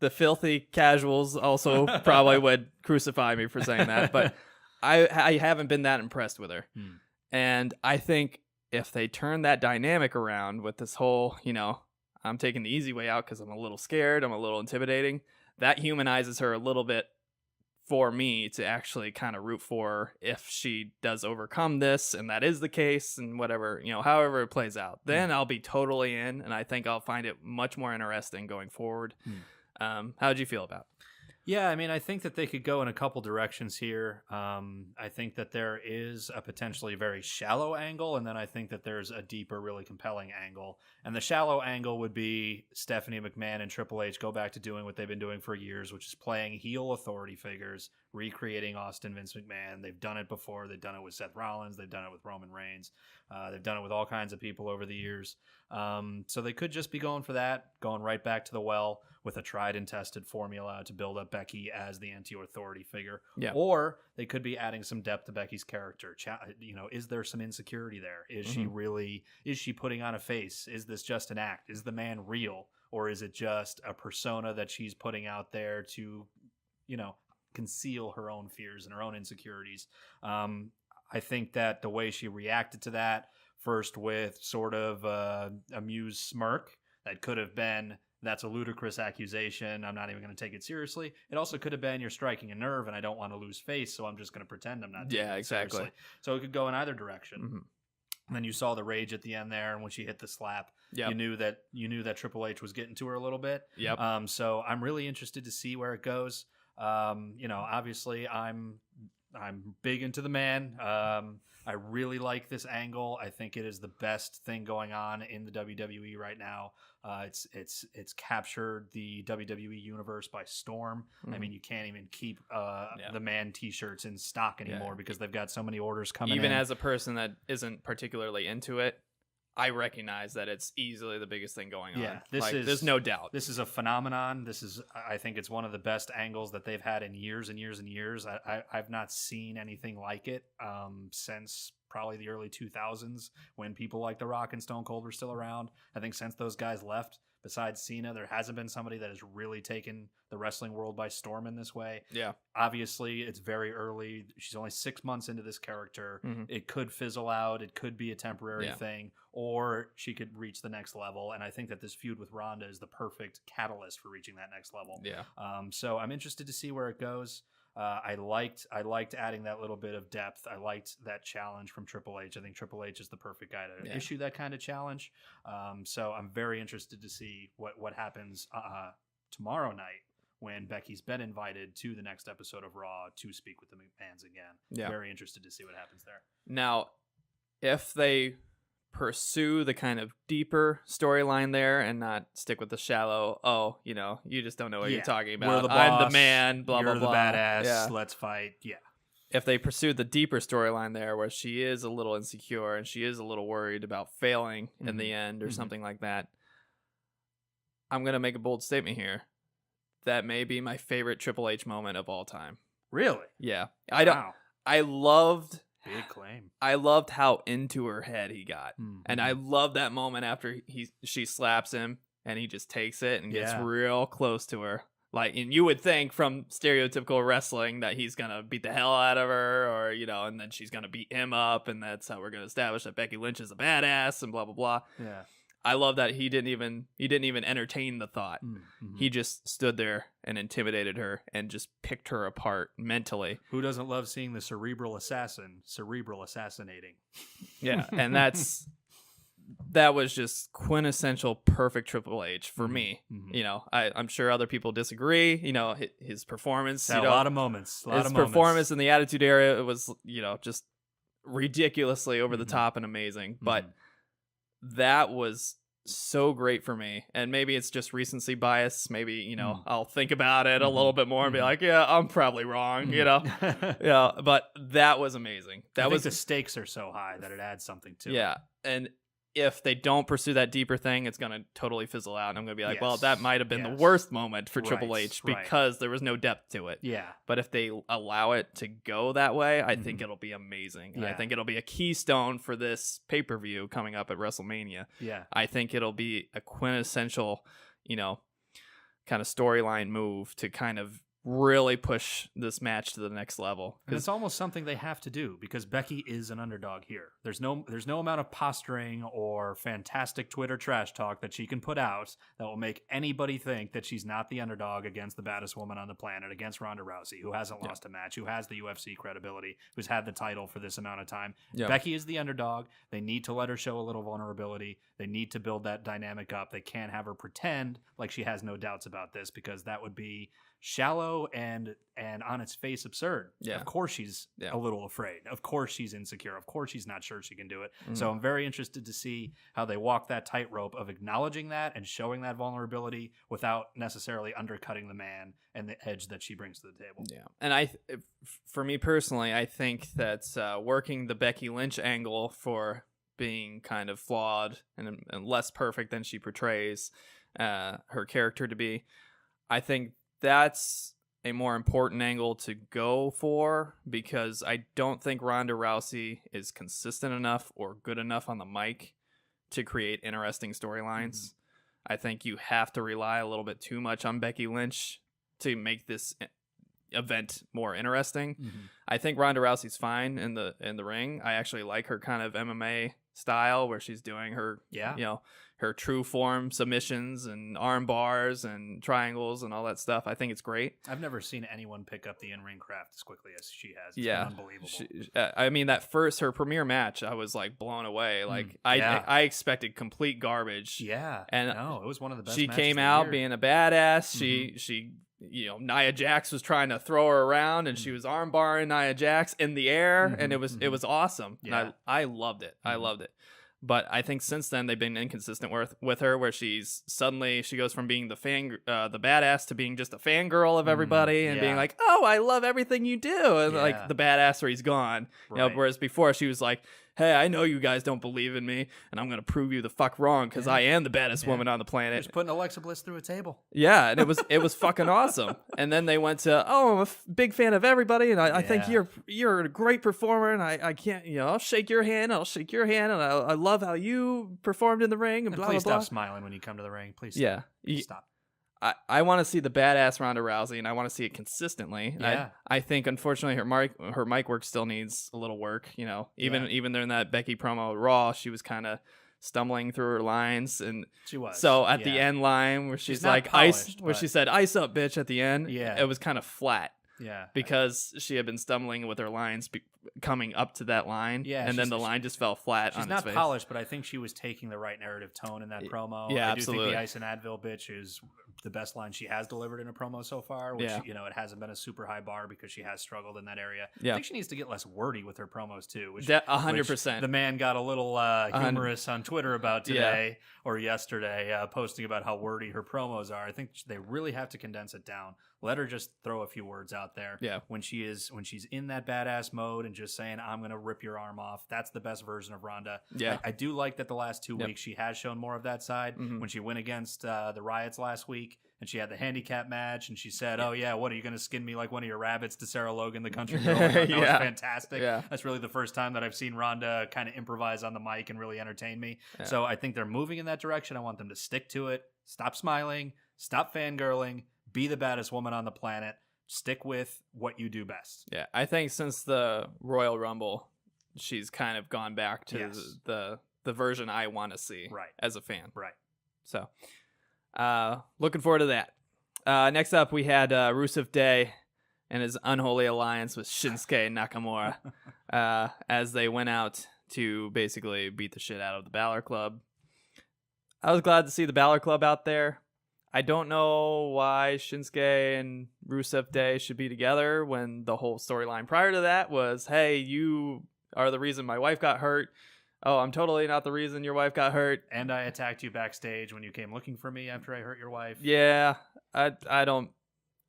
filthy casuals also probably would crucify me for saying that, but I haven't been that impressed with her. And I think if they turn that dynamic around with this whole, I'm taking the easy way out because I'm a little scared, I'm a little intimidating, that humanizes her a little bit for me to actually kind of root for her if she does overcome this, and that is the case, and whatever, however it plays out, then I'll be totally in, and I think I'll find it much more interesting going forward. How'd you feel about it? Yeah, I mean, I think that they could go in a couple directions here. I think that there is a potentially very shallow angle, and then I think that there's a deeper, really compelling angle. And the shallow angle would be Stephanie McMahon and Triple H go back to doing what they've been doing for years, which is playing heel authority figures, recreating Austin Vince McMahon. They've done it before. They've done it with Seth Rollins. They've done it with Roman Reigns. They've done it with all kinds of people over the years. So they could just be going for that, going right back to the well with a tried and tested formula to build up Becky as the anti-authority figure. Yeah. Or they could be adding some depth to Becky's character. Is there some insecurity there? Is she putting on a face? Is this just an act? Is the man real? Or is it just a persona that she's putting out there to, conceal her own fears and her own insecurities? I think that the way she reacted to that, first with sort of amused smirk, that could have been, that's a ludicrous accusation, I'm not even going to take it seriously. It also could have been, you're striking a nerve and I don't want to lose face, so I'm just going to pretend I'm not taking it seriously. So it could go in either direction. And then you saw the rage at the end there, and when she hit the slap, you knew that Triple H was getting to her a little bit. So I'm really interested to see where it goes. Obviously I'm big into the man. I really like this angle. I think it is the best thing going on in the WWE right now. It's captured the WWE universe by storm. I mean, you can't even keep the Man T-shirts in stock anymore because they've got so many orders coming. Even in. As a person that isn't particularly into it, I recognize that it's easily the biggest thing going on. Yeah, there's no doubt. This is a phenomenon. I think it's one of the best angles that they've had in years and years and years. I've not seen anything like it since probably the early 2000s when people like The Rock and Stone Cold were still around. I think since those guys left, besides Cena, there hasn't been somebody that has really taken the wrestling world by storm in this way. Yeah. Obviously, it's very early. She's only 6 months into this character. It could fizzle out. It could be a temporary thing, or she could reach the next level. And I think that this feud with Ronda is the perfect catalyst for reaching that next level. Yeah. So I'm interested to see where it goes. I liked adding that little bit of depth. I liked that challenge from Triple H. I think Triple H is the perfect guy to issue that kind of challenge. So I'm very interested to see what happens tomorrow night when Becky's been invited to the next episode of Raw to speak with the McMahons again. Yeah. Very interested to see what happens there. Now, if they pursue the kind of deeper storyline there and not stick with the shallow, you just don't know what you're talking about. We're the boss, I'm the man, blah, you're blah, blah. You're the badass, let's fight. Yeah. If they pursue the deeper storyline there where she is a little insecure and she is a little worried about failing in the end or something like that, I'm going to make a bold statement here. That may be my favorite Triple H moment of all time. Really? Yeah. Wow. I loved... Big claim. I loved how into her head he got. And I love that moment after she slaps him and he just takes it and gets real close to her. And you would think from stereotypical wrestling that he's going to beat the hell out of her or, and then she's going to beat him up and that's how we're going to establish that Becky Lynch is a badass and blah, blah, blah. Yeah. I love that he didn't even entertain the thought. He just stood there and intimidated her and just picked her apart mentally. Who doesn't love seeing the cerebral assassinating? Yeah, and that was just quintessential perfect Triple H for me. I'm sure other people disagree. His performance, a lot of moments. His performance in the Attitude Era, it was just ridiculously over the top and amazing. But that was so great for me. And maybe it's just recency bias. Maybe, I'll think about it a little bit more and be like, yeah, I'm probably wrong, Yeah, but that was amazing. I think the stakes are so high that it adds something to it. Yeah, and if they don't pursue that deeper thing, it's going to totally fizzle out. And I'm going to be like, well, that might have been the worst moment for Triple H because there was no depth to it. Yeah. But if they allow it to go that way, I think it'll be amazing. And I think it'll be a keystone for this pay-per-view coming up at WrestleMania. Yeah. I think it'll be a quintessential, kind of storyline move to kind of really push this match to the next level. And it's almost something they have to do because Becky is an underdog here. There's no amount of posturing or fantastic Twitter trash talk that she can put out that will make anybody think that she's not the underdog against the baddest woman on the planet, against Ronda Rousey, who hasn't lost a match, who has the UFC credibility, who's had the title for this amount of time. Yep. Becky is the underdog. They need to let her show a little vulnerability. They need to build that dynamic up. They can't have her pretend like she has no doubts about this because that would be shallow and on its face absurd. Yeah. Of course she's a little afraid. Of course she's insecure. Of course she's not sure she can do it. So I'm very interested to see how they walk that tightrope of acknowledging that and showing that vulnerability without necessarily undercutting the man and the edge that she brings to the table. Yeah. And for me personally, I think that working the Becky Lynch angle for being kind of flawed and less perfect than she portrays her character to be, I think that's a more important angle to go for because I don't think Ronda Rousey is consistent enough or good enough on the mic to create interesting storylines. I think you have to rely a little bit too much on Becky Lynch to make this event more interesting. I think Ronda Rousey's fine in the ring. I actually like her kind of MMA style where she's doing her her true form submissions and arm bars and triangles and all that stuff. I think it's great. I've never seen anyone pick up the in-ring craft as quickly as she has. It's been unbelievable. I mean, her premiere match, I was like blown away. Like I expected complete garbage. Yeah. And it was one of the best she matches came of the out year. being a badass. She Nia Jax was trying to throw her around and she was arm barring Nia Jax in the air and it was awesome. Yeah. And I loved it. I loved it. But I think since then they've been inconsistent with her, where she goes from being the badass to being just a fangirl of everybody and being like, oh, I love everything you do, and like the badass where he's gone. Right. Whereas before she was like, hey, I know you guys don't believe in me, and I'm gonna prove you the fuck wrong because I am the baddest woman on the planet. Just putting Alexa Bliss through a table. Yeah, and it was fucking awesome. And then they went to, I'm a big fan of everybody, and I think you're a great performer, and I can't, I'll shake your hand, and I love how you performed in the ring, and blah, please blah, blah. Stop smiling when you come to the ring. Please stop. I want to see the badass Ronda Rousey, and I want to see it consistently. Yeah. I think, unfortunately, her mic work still needs a little work. Even during that Becky promo at Raw, she was kind of stumbling through her lines, and she was. So at the end line where she's like polished, where she said "ice up, bitch" at the end, it was kind of flat. Yeah, because she had been stumbling with her lines coming up to that line, and then the line just fell flat on its face. She's not polished, but I think she was taking the right narrative tone in that promo. Yeah, I do absolutely. think the Ice and Advil bitch is the best line she has delivered in a promo so far, which, it hasn't been a super high bar because she has struggled in that area. Yeah. I think she needs to get less wordy with her promos too, which 100%. The man got a little humorous on Twitter about today or yesterday, posting about how wordy her promos are. I think they really have to condense it down. Let her just throw a few words out there. Yeah. When she's in that badass mode and just saying, I'm going to rip your arm off. That's the best version of Ronda. Yeah. I do like that the last 2 weeks she has shown more of that side. When she went against the Riots last week and she had the handicap match and she said, oh yeah, what are you going to skin me like one of your rabbits to Sarah Logan, the country girl? That was fantastic. Yeah. That's really the first time that I've seen Ronda kind of improvise on the mic and really entertain me. Yeah. So I think they're moving in that direction. I want them to stick to it. Stop smiling. Stop fangirling. Be the baddest woman on the planet. Stick with what you do best. Yeah, I think since the Royal Rumble, she's kind of gone back to the version I want to see as a fan. Right. So, looking forward to that. Next up, we had Rusev Day and his unholy alliance with Shinsuke Nakamura as they went out to basically beat the shit out of the Balor Club. I was glad to see the Balor Club out there. I don't know why Shinsuke and Rusev Day should be together when the whole storyline prior to that was, hey, you are the reason my wife got hurt. oh, I'm totally not the reason your wife got hurt. And I attacked you backstage when you came looking for me after I hurt your wife. Yeah, I don't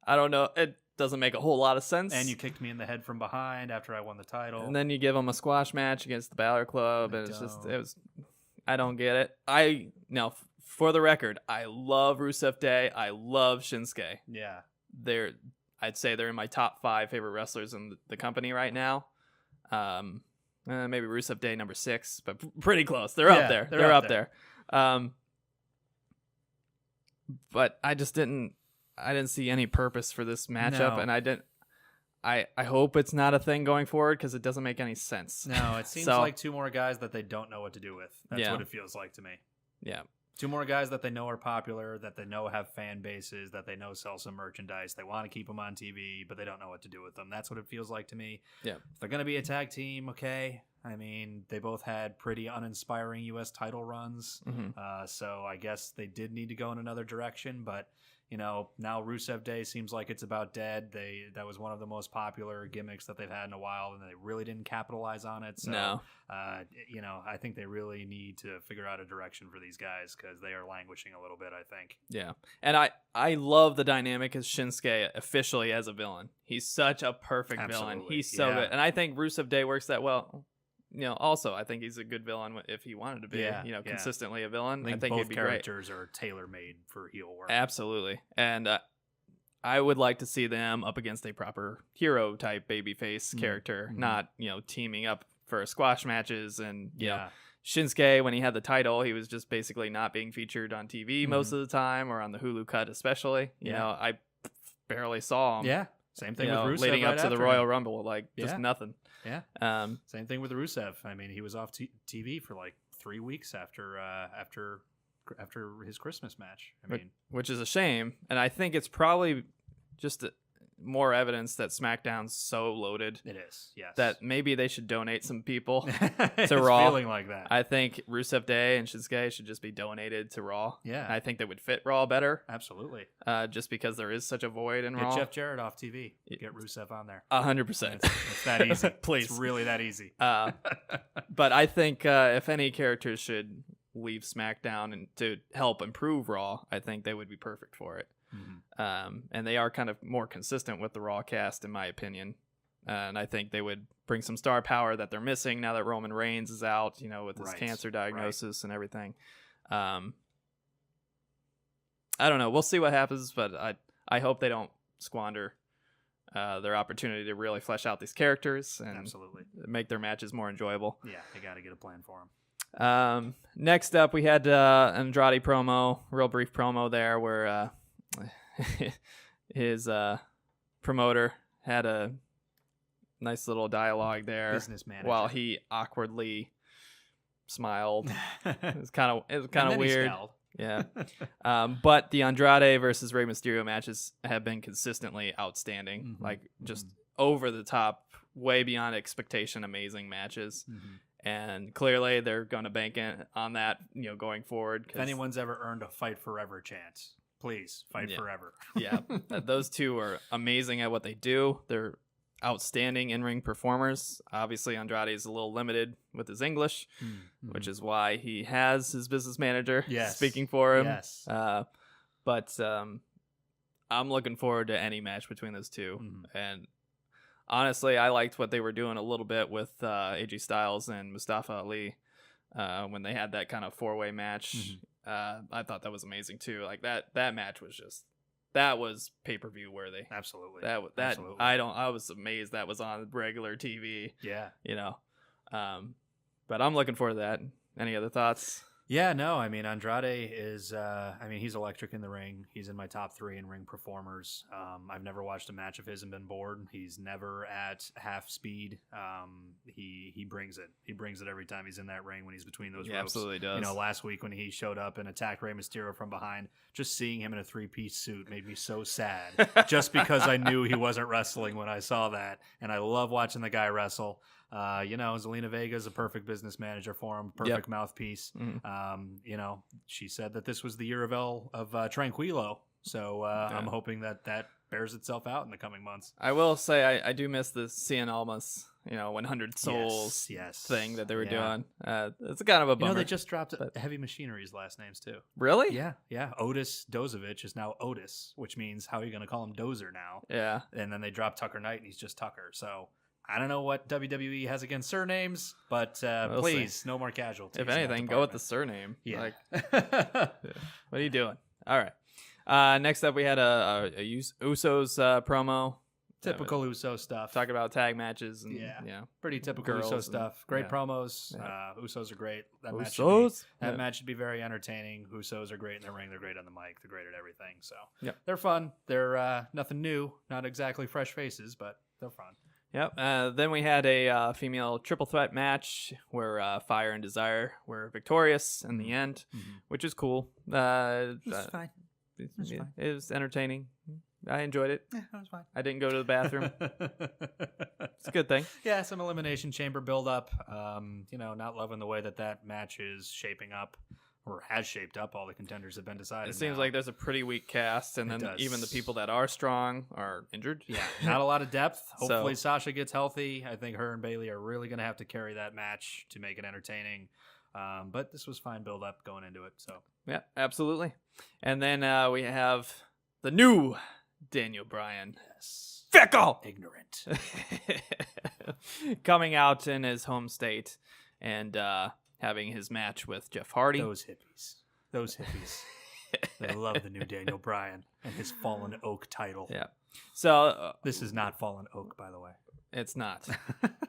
know. It doesn't make a whole lot of sense. And you kicked me in the head from behind after I won the title. And then you give him a squash match against the Balor Club, and I don't get it. For the record, I love Rusev Day. I love Shinsuke. Yeah. I'd say they're in my top 5 favorite wrestlers in the company right now. Maybe Rusev Day number 6, but pretty close. They're up there. They're up there. But I didn't see any purpose for this matchup, and I hope it's not a thing going forward because it doesn't make any sense. No, it seems like 2 more guys that they don't know what to do with. That's what it feels like to me. Yeah. 2 more guys that they know are popular, that they know have fan bases, that they know sell some merchandise. They want to keep them on TV, but they don't know what to do with them. That's what it feels like to me. Yeah. If they're going to be a tag team, okay. I mean, they both had pretty uninspiring U.S. title runs. Mm-hmm. So I guess they did need to go in another direction, but now Rusev Day seems like it's about dead. That was one of the most popular gimmicks that they've had in a while, and they really didn't capitalize on it. So, no. I think they really need to figure out a direction for these guys because they are languishing a little bit, I think. Yeah. And I love the dynamic as Shinsuke officially as a villain. He's such a perfect villain. He's so good. And I think Rusev Day works that well. Also, I think he's a good villain if he wanted to be, consistently a villain. I think both he'd be characters are tailor-made for heel work. Absolutely. And I would like to see them up against a proper hero-type babyface character, not, teaming up for squash matches. And, Shinsuke, when he had the title, he was just basically not being featured on TV most of the time, or on the Hulu cut especially. I barely saw him. Yeah. Same thing with Rusev leading up to the Royal Rumble, just nothing. Yeah. Same thing with Rusev. I mean, he was off TV for like 3 weeks after his Christmas match. Which is a shame, and I think it's probably just more evidence that SmackDown's so loaded. It is, yes. That maybe they should donate some people to Raw. Feeling like that. I think Rusev Day and Shinsuke should just be donated to Raw. Yeah. And I think they would fit Raw better. Absolutely. Just because there is such a void in Get Raw. Get Jeff Jarrett off TV. Get Rusev on there. 100%. It's that easy. Please. It's really that easy. But I think if any characters should leave SmackDown and to help improve Raw, I think they would be perfect for it. And they are kind of more consistent with the Raw cast, in my opinion. And I think they would bring some star power that they're missing now that Roman Reigns is out, with his cancer diagnosis and everything. I don't know. We'll see what happens, but I hope they don't squander their opportunity to really flesh out these characters and absolutely make their matches more enjoyable. Yeah, they got to get a plan for them. Next up, we had an Andrade promo, real brief promo there where his promoter had a nice little dialogue there, business manager, while he awkwardly smiled. It was kind of weird. Yeah. But the Andrade versus Rey Mysterio matches have been consistently outstanding, just over the top, way beyond expectation, amazing matches. And clearly they're going to bank on that, going forward. If anyone's ever earned a fight forever chance, please fight forever. Yeah. Those two are amazing at what they do. They're outstanding in-ring performers. Obviously, Andrade is a little limited with his English, which is why he has his business manager speaking for him. Yes. But I'm looking forward to any match between those two. And honestly, I liked what they were doing a little bit with AJ Styles and Mustafa Ali when they had that kind of four-way match. I thought that was amazing too. Like that match was that was pay-per-view worthy. Absolutely. Absolutely. I was amazed that was on regular TV. Yeah. But I'm looking forward to that. Any other thoughts? Yeah, no, Andrade is, he's electric in the ring. He's in my top 3 in-ring performers. I've never watched a match of his and been bored. He's never at half speed. He brings it. He brings it every time he's in that ring when he's between those ropes. Absolutely does. Last week when he showed up and attacked Rey Mysterio from behind, just seeing him in a 3-piece suit made me so sad. Just because I knew he wasn't wrestling when I saw that. And I love watching the guy wrestle. Zelina Vega is a perfect business manager for him, perfect mouthpiece. She said that this was the year of Tranquilo, so I'm hoping that bears itself out in the coming months. I will say I do miss the Cien Almas, 100 souls Yes. thing that they were doing. It's kind of a bummer. They just dropped Heavy Machinery's last names too. Really? Yeah. Otis Dozovich is now Otis, which means how are you going to call him Dozer now? Yeah. And then they dropped Tucker Knight, and he's just Tucker. So I don't know what WWE has against surnames, but We'll please, see. no more casualties. If anything, go with the surname. Yeah. What are you doing? All right. Next up, we had a Usos promo. Typical Uso stuff. Talking about tag matches. And, pretty typical girls Uso stuff. Great promos. Yeah. Usos are great. That match should be very entertaining. Usos are great in the ring. They're great on the mic. They're great at everything. So they're fun. They're nothing new. Not exactly fresh faces, but they're fun. Yep. Then we had a female triple threat match where Fire and Desire were victorious in the end, which is cool. It's fine. It was entertaining. I enjoyed it. Yeah, that was fine. I didn't go to the bathroom. It's a good thing. Yeah, some Elimination Chamber build-up. Not loving the way that match is shaping up, or has shaped up. All the contenders have been decided. It seems like there's a pretty weak cast, and then even the people that are strong are injured. Yeah, not a lot of depth. Hopefully Sasha gets healthy. I think her and Bayley are really going to have to carry that match to make it entertaining. But this was fine build-up going into it. So yeah, absolutely. And then we have the new Daniel Bryan. Yes. Fickle! Ignorant. Coming out in his home state and having his match with Jeff Hardy. Those hippies. They love the new Daniel Bryan and his Fallen Oak title. Yeah. So this is not Fallen Oak, by the way. It's not.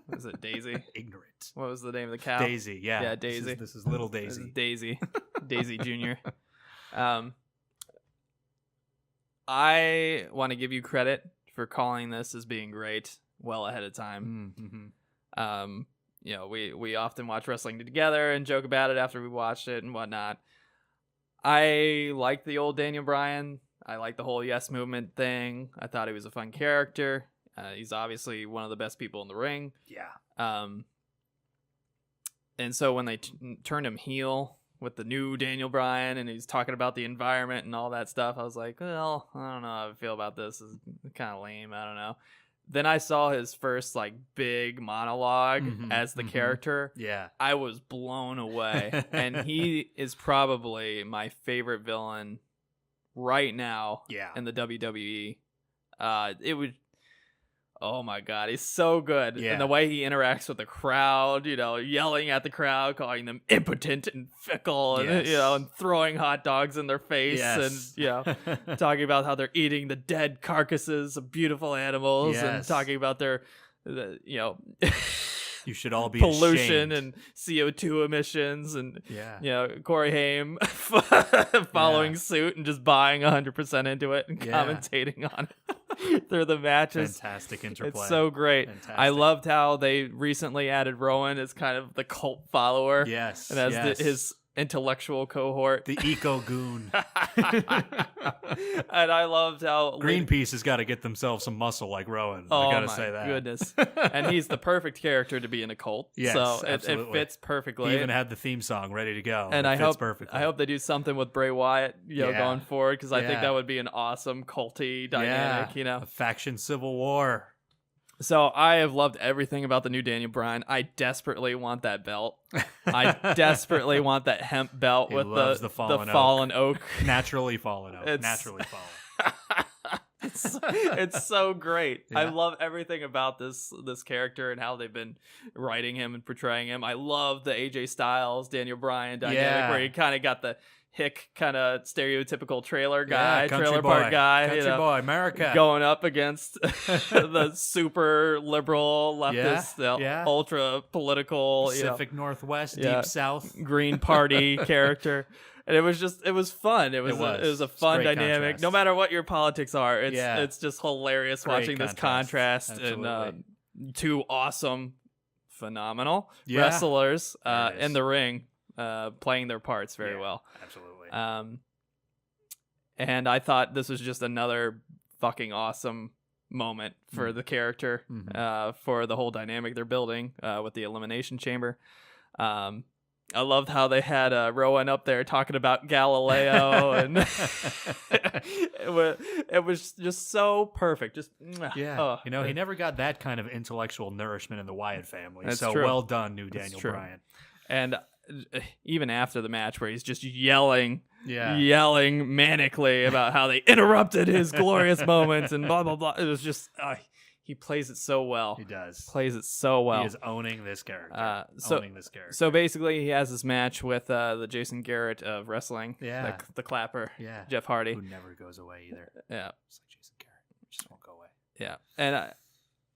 Was it Daisy? Ignorant. What was the name of the cow? Daisy, yeah. Yeah, Daisy. This is little Daisy. This is Daisy. Daisy Jr. I want to give you credit for calling this as being great well ahead of time. We often watch wrestling together and joke about it after we watched it and whatnot. I like the old Daniel Bryan. I like the whole Yes Movement thing. I thought he was a fun character. He's obviously one of the best people in the ring. Yeah. And so when they turned him heel with the new Daniel Bryan and he's talking about the environment and all that stuff, I was like, well, I don't know how I feel about this. It's kind of lame. I don't know. Then I saw his first big monologue as the character. Yeah. I was blown away. And he is probably my favorite villain right now in the WWE. Oh my God, he's so good. Yeah. And the way he interacts with the crowd, yelling at the crowd, calling them impotent and fickle, and, and throwing hot dogs in their face, and, talking about how they're eating the dead carcasses of beautiful animals, and talking about their, you should all be pollution ashamed. And CO2 emissions, and Corey Haim following suit and just buying 100% into it and commentating on it through the matches. Fantastic interplay. It's so great. Fantastic. I loved how they recently added Rowan as kind of the cult follower. Yes, and as his intellectual cohort, the eco goon. And I loved how Greenpeace has got to get themselves some muscle like Rowan. I gotta say that. Goodness. And he's the perfect character to be in a cult. Yes, so it fits perfectly. He even had the theme song ready to go. And I perfectly. hope they do something with Bray Wyatt, going forward, because I think that would be an awesome culty dynamic. A faction civil war. So I have loved everything about the new Daniel Bryan. I desperately want that belt. I desperately want that hemp belt with the fallen oak. Naturally fallen oak. Naturally fallen. It's so great. I love everything about this character and how they've been writing him and portraying him. I love the AJ Styles, Daniel Bryan dynamic where he kind of got the hick kind of stereotypical trailer guy, trailer park guy, country boy, America, going up against the super liberal leftist, ultra political Pacific Northwest, Deep South, Green Party character. And it was fun. It was a fun dynamic. Contrast. No matter what your politics are, it's just hilarious watching this contrast. Absolutely. And two awesome, phenomenal wrestlers in the ring. Playing their parts very well. Absolutely. And I thought this was just another fucking awesome moment for the character, for the whole dynamic they're building with the Elimination Chamber. I loved how they had Rowan up there talking about Galileo, and it was just so perfect. Just yeah, he never got that kind of intellectual nourishment in the Wyatt family. That's so true. well done, new Daniel Bryan. And even after the match, where he's just yelling manically about how they interrupted his glorious moments and blah blah blah. It was just he plays it so well. He does. Plays it so well. He is owning this character. Owning this character. So basically, he has this match with the Jason Garrett of wrestling. Yeah. The clapper. Yeah. Jeff Hardy. Who never goes away either. Yeah. It's like Jason Garrett. He just won't go away. Yeah. And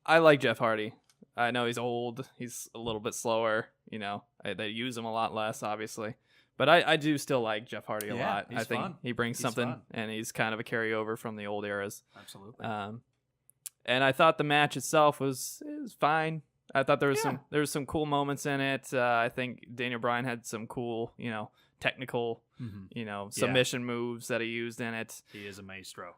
I like Jeff Hardy. I know he's old. He's a little bit slower. They use him a lot less, obviously. But I do still like Jeff Hardy a lot. He's I think fun. he brings something, fun. And he's kind of a carryover from the old eras. Absolutely. And I thought the match itself was fine. I thought there was some cool moments in it. I think Daniel Bryan had some cool, technical, submission moves that he used in it. He is a maestro.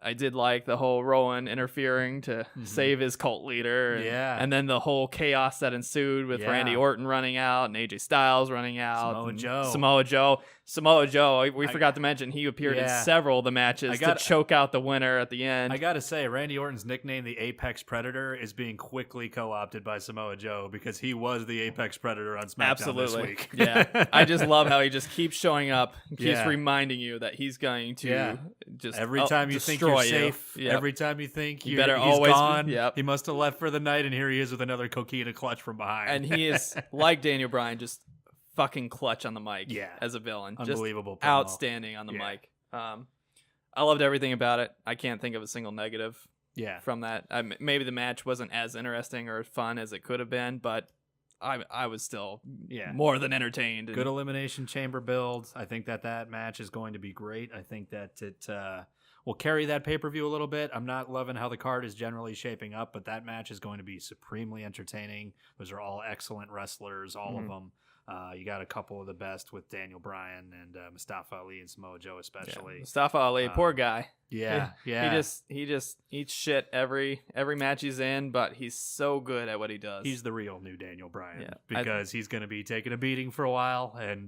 I did like the whole Rowan interfering to save his cult leader. And then the whole chaos that ensued with Randy Orton running out and AJ Styles running out. Samoa Joe. We forgot to mention he appeared in several of the matches to choke out the winner at the end. I got to say, Randy Orton's nickname, the Apex Predator, is being quickly co-opted by Samoa Joe because he was the Apex Predator on SmackDown this week. Yeah. I just love how he just keeps showing up, keeps reminding you that he's going to just every time you think you're safe, every time you think he's always gone, he must have left for the night, and here he is with another coquina clutch from behind. And he is, like Daniel Bryan, just fucking clutch on the mic as a villain. Unbelievable. Just outstanding on the mic. I loved everything about it. I can't think of a single negative from that. Maybe the match wasn't as interesting or fun as it could have been, but I was still more than entertained. Good Elimination Chamber build. I think that match is going to be great. I think that it will carry that pay-per-view a little bit. I'm not loving how the card is generally shaping up, but that match is going to be supremely entertaining. Those are all excellent wrestlers, all of them. You got a couple of the best with Daniel Bryan and Mustafa Ali and Samoa Joe especially. Mustafa Ali, poor guy. Yeah. He just eats shit every match he's in, but he's so good at what he does. He's the real new Daniel Bryan because he's going to be taking a beating for a while, and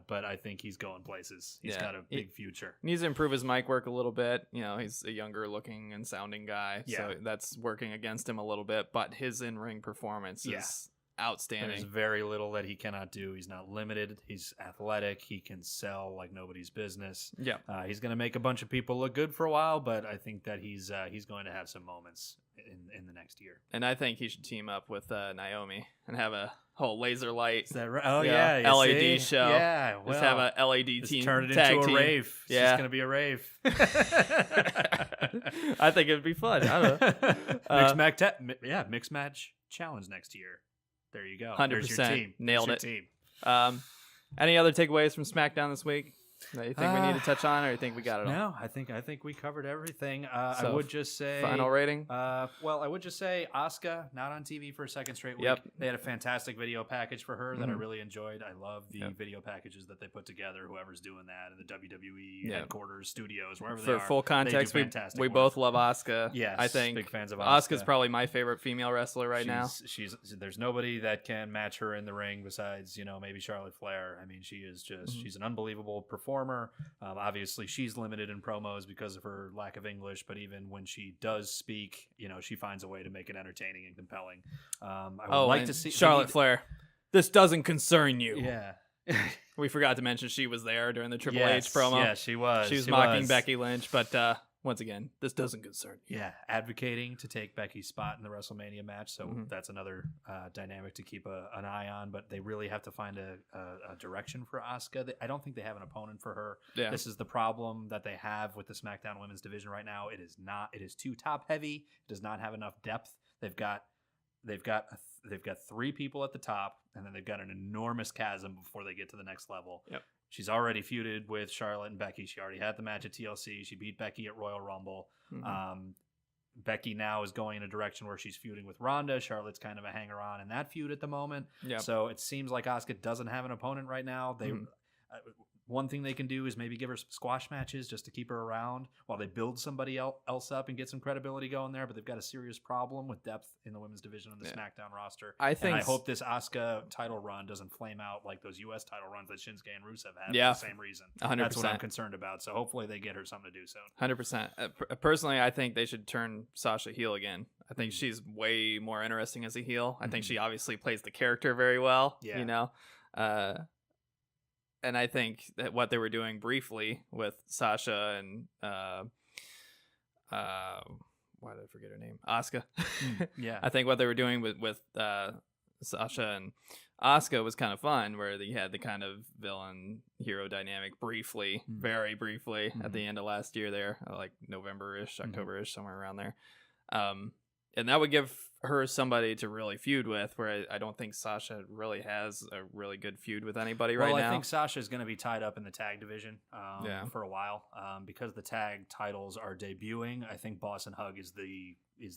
but I think he's going places. He's got a big future. Needs to improve his mic work a little bit. He's a younger looking and sounding guy, so that's working against him a little bit. But his in-ring performance is outstanding. There's very little that he cannot do. He's not limited. He's athletic. He can sell like nobody's business. He's going to make a bunch of people look good for a while, but I think that he's going to have some moments in the next year. And I think he should team up with Naomi and have a whole laser light. Is that right? Oh yeah, LED show. Yeah, just have a LED team. Turn it tag into team. a rave. It's just going to be a rave. I think it'd be fun. I don't know. Mixed match challenge next year. There you go. 100%. There's your team. Nailed There's it. your team. Any other takeaways from SmackDown this week that you think we need to touch on, or you think we got it all? No, I think we covered everything. I would just say final rating. I would just say Asuka not on TV for a second straight week. They had a fantastic video package for her that I really enjoyed. I love the video packages that they put together. Whoever's doing that in the WWE headquarters, studios, wherever they are. For full context, we both love Asuka. Yes, I think big fans of Asuka. Asuka's probably my favorite female wrestler now. There's nobody that can match her in the ring besides maybe Charlotte Flair. I mean, she is just she's an unbelievable performer. Obviously, she's limited in promos because of her lack of English, but even when she does speak, she finds a way to make it entertaining and compelling. I would like to see Charlotte Flair. This doesn't concern you. Yeah. We forgot to mention she was there during the Triple H promo. Yeah, she was. She was mocking Becky Lynch, but once again, this doesn't concern you. Yeah, advocating to take Becky's spot in the WrestleMania match, so that's another dynamic to keep an eye on, but they really have to find a direction for Asuka. I don't think they have an opponent for her. Yeah. This is the problem that they have with the SmackDown Women's division right now. It is too top heavy. It does not have enough depth. They've got 3 people at the top, and then they've got an enormous chasm before they get to the next level. Yep. She's already feuded with Charlotte and Becky. She already had the match at TLC. She beat Becky at Royal Rumble. Becky now is going in a direction where she's feuding with Ronda. Charlotte's kind of a hanger-on in that feud at the moment. Yep. So it seems like Asuka doesn't have an opponent right now. one thing they can do is maybe give her some squash matches just to keep her around while they build somebody else up and get some credibility going there. But they've got a serious problem with depth in the women's division on the SmackDown roster. I hope this Asuka title run doesn't flame out like those U.S. title runs that Shinsuke and Rusev had for the same reason. 100%. That's what I'm concerned about. So hopefully they get her something to do soon. 100%. Personally, I think they should turn Sasha heel again. I think she's way more interesting as a heel. I think she obviously plays the character very well, you know? And I think that what they were doing briefly with Sasha and why did I forget her name? Asuka. Yeah. I think what they were doing with Sasha and Asuka was kind of fun, where they had the kind of villain hero dynamic briefly, very briefly at the end of last year there, like November-ish, October-ish, somewhere around there. And that would give her somebody to really feud with, where I don't think Sasha really has a really good feud with anybody right now. Well, I think Sasha is going to be tied up in the tag division for a while because the tag titles are debuting. I think Boss and Hug is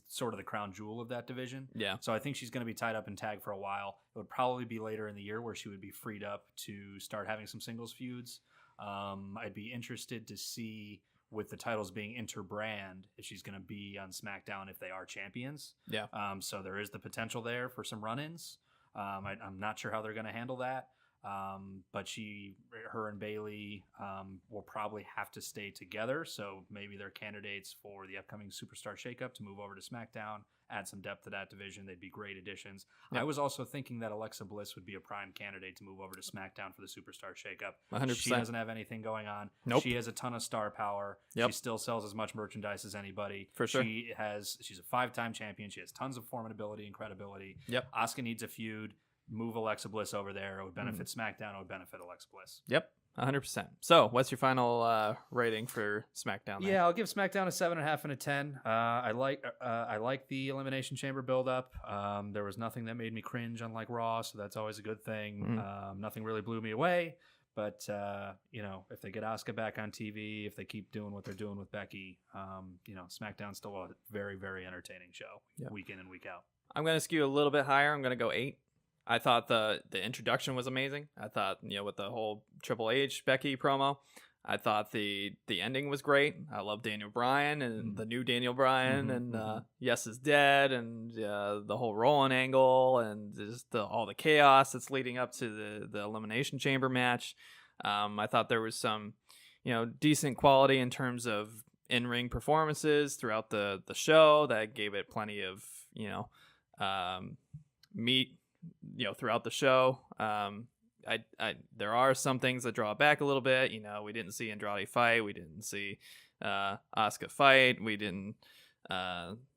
sort of the crown jewel of that division. Yeah. So I think she's going to be tied up in tag for a while. It would probably be later in the year where she would be freed up to start having some singles feuds. I'd be interested to see, with the titles being interbrand, if she's going to be on SmackDown if they are champions. Yeah. So there is the potential there for some run-ins. I'm not sure how they're going to handle that. But her and Bayley will probably have to stay together. So maybe they're candidates for the upcoming Superstar Shakeup to move over to SmackDown, add some depth to that division. They'd be great additions. Yep. I was also thinking that Alexa Bliss would be a prime candidate to move over to SmackDown for the Superstar Shakeup. 100%. She doesn't have anything going on. Nope. She has a ton of star power. Yep. She still sells as much merchandise as anybody. For sure. She's a 5-time champion. She has tons of formidability and credibility. Yep. Asuka needs a feud. Move Alexa Bliss over there. It would benefit SmackDown. It would benefit Alexa Bliss. Yep, 100%. So, what's your final rating for SmackDown there? Yeah, I'll give SmackDown a 7.5 out of 10. I like the Elimination Chamber build-up. There was nothing that made me cringe, unlike Raw, so that's always a good thing. Nothing really blew me away. But, if they get Asuka back on TV, if they keep doing what they're doing with Becky, SmackDown's still a very, very entertaining show, week in and week out. I'm going to skew a little bit higher. I'm going to go 8. I thought the introduction was amazing. I thought, with the whole Triple H Becky promo, I thought the ending was great. I love Daniel Bryan and the new Daniel Bryan and Yes is Dead and the whole Rollin angle and just all the chaos that's leading up to the Elimination Chamber match. I thought there was some, decent quality in terms of in-ring performances throughout the show that gave it plenty of, meat, throughout the show. There are some things that draw it back a little bit. We didn't see Andrade fight. We didn't see Asuka fight. We didn't